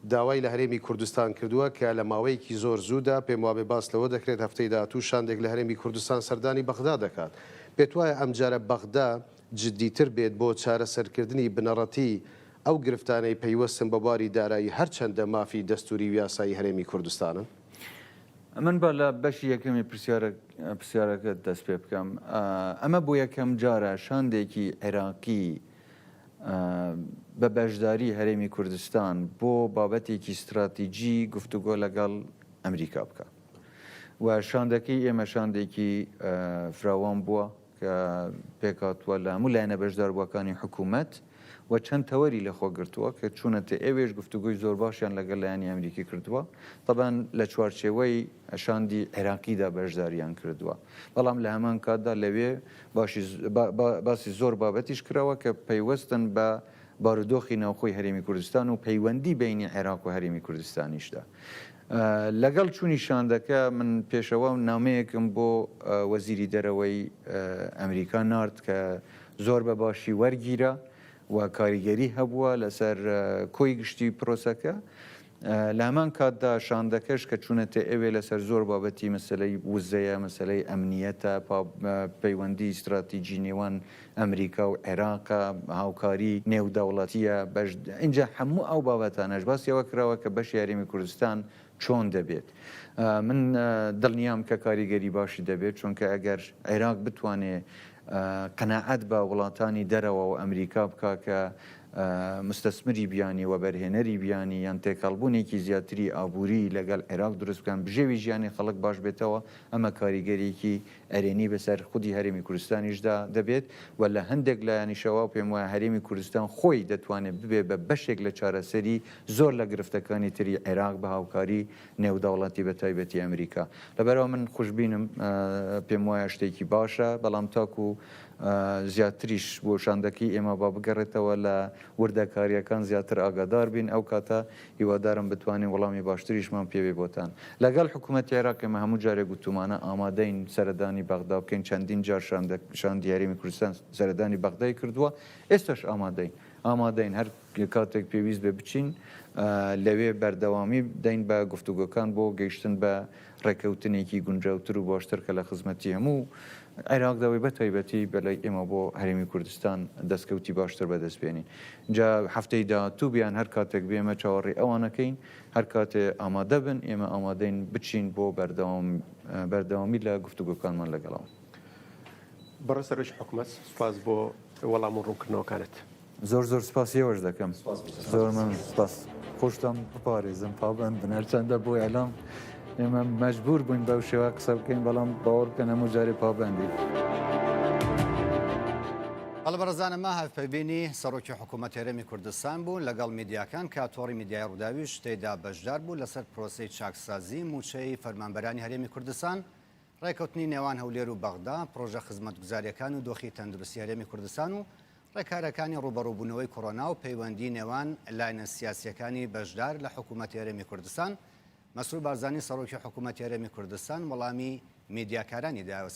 F: داوای لە هەرێمی کوردستان کردووە کە لە ماوەیەکی زۆر زوودا پێم وابێ باس لەوە دەکرێت هەفتەی داهاتوو شاندێک لە هەرێمی کوردستان سەردانی بەغدا دەکات. پێت وایە ئەم جارە بەغدا جددیتر بێت بۆ چارەسەرکردنی بنەڕەتی ئەو گرفتانەی پەیوەستن بە باری دارایی هەرچەندە مافی دەستوری و یاسایی هەرێمی کوردستانن؟
B: من بە لە بەشی یەکەمی پرسیارەکە دەست پێ بکەم. ئەمە بۆ یەکەم جارە شاندێکی عێراقی بە بەشداری هەرێمی کوردستان بۆ بابەتێکی استراتیجی گفتوگۆ لەگەڵ ئەمریکا بکە و شاندەکەی ئێمە شاندێکی فراوان بووە کە پێکاتوە لە هەموو لایەنە بەشداربووەکانی حکوومەت و چەند تەوەری لەخۆ گرتووە کە چوونەتە ئێوێش گفتوگوی زۆر باشیان لەگەڵ لایەنی ئەمریکی کردووە طبعاً لە چوارچێوەی شاندی عێراقیدا بەشداریان کردووە بەڵام لە هەمان کاتدا لەوێ باسی زۆر بابەتیش کراوە کە پەیوەستن بە بارودۆخی ناوخۆی هەرێمی کوردستان و پەیوەندی بینی عێراق و هەرێمی کوردستانیشدا. لەگەڵ چوونی شاندەکە من پێشەوە نامەیەکم بۆ وەزیری دەرەوەی ئەمریکا نارد کە زۆر بە باشی وەرگیرە و کاریگەری هەبووە لەسەر کۆی گشتی پرۆسەکە. لە هەمان کاتدا شاندەکەش کە چوونەتە ئەوێ لەسەر زۆر بابەتی مەسلەی وزەیە مەسلەی ئەمنیەتە پەیوەندی استراتیجی نێوان ئەمریکا و عێراقە هاوکاری نێودەوڵەتیە اینجا هەموو ئەو بابەتانەش باسیەوە کراوە کە بەشی هەرێمی کوردستان چۆن دەبێت. من دڵنیام کە کاریگەری باشی دەبێت چونکە ئەگەر عێراق بتوانێت قەناعەت بە وڵاتانی دەرەوە و ئەمریکا بکە کە مستەسمری بیانی و بەرهێنەری بیانی یان تێکەڵبوونێکی زیاتری ئابووری لەگەڵ عێراق دروست بکەن بژێوی ژیانی خەڵک باش بێتەوە ئەمە کاریگەریەکی ئەرێنی بەسەر خودی هەرێمی کوردستانیشدا دەبێت و لە هەندێک لایەنیشەوە پێم وایە هەرێمی کوردستان خۆی دەتوانێت ببێ بە بەشێک لە چارەسەری زۆر لە گرفتەکانی تری عێراق بە هاوکاری نێودەوڵەتی بە تایبەتی ئەمریکا. لەبەرەوە من خوشبینم پێم وایە شتێکی باشە بەڵام تاکو زیاتریش بۆ شاندەکەی ئێمە با بگەڕێتەوە لە وردەکاریەکان زیاتر ئاگادار بین ئەو کاتە هیوادارم بتوانین وەڵامی باشتریشمان پێوێ بۆتان. لەگەڵ حکوومەتی عێراق ئێمە هەموو جارێک گوتومانە ئامادەین سەردانی بەغدا بکەین چەندین جار شاندی هەرێمی کوردستان سەردانی بەغدای کردووە ئێستاش ئامادەین هەر کاتێک پێویست بێ بچین لەوێ بەردەوامی دەین بە گفتوگۆکان بۆ گەیشتن بە ڕێکەوتنێکی گونجاوتر و باشتر کە لە خزمەتی هەموو عێراقداوی بە تایبەتی بەلای ئێمە بۆ هەرێمی کوردستان دەستکەوتی باشتر بەدەستبێنین. جا هەفتەی داهاتوو بیان هەر کاتێک بێمە چاوەڕێ ئەوانەکەین هەر کاتێ ئامادە بن ئێمە ئامادەین بچین بۆ بەردەوامی لە گفتوگۆکانمان لەگەڵەوە.
A: بەڕێ سەرۆکی حکوومەت سوپاس بۆ وەڵام و ڕوونکردنەوەکانت.
B: زۆر سپاسیەوەش دەکەم زۆر من سپاس خۆشتان بپارێزم پابند بن هەرچەندە بۆ ئەلام ئێمە مەجبور بووین بەو شێوە قسە بکەین بەڵام باوەڕ بکەن هەموو جارێ پابندی.
G: هەڵبەرزانەمە هەفپەیبینی سەرۆکی حکوومەت هێرەمی کوردستان بوو لەگەڵ میدیاکان کە تۆڕی میدیای ڕووداوی شتێدا بەشدار بوو لەسەر پرۆسەی چاکسازی موچەی فەرمانبەرانی هەرێمی کوردستان، ڕێکەوتنی نێوان هەولێر و بەغدا، پرۆژە خزمەتگوزاریەکان و دۆخی تەندروستی هەرێمی کوردستان و ڕێکارەکانی ڕوبەڕووبوونەوەی کۆڕۆنا و پەیوەندی نێوان لاینە سیاسیەکانی بەشدار لە حکوومەت هێرەمی کوردستان. مەسرور بارزانی سەرۆکی حکوومەت هێرەمی کوردستان وەڵامی میدیاکارانی داوە.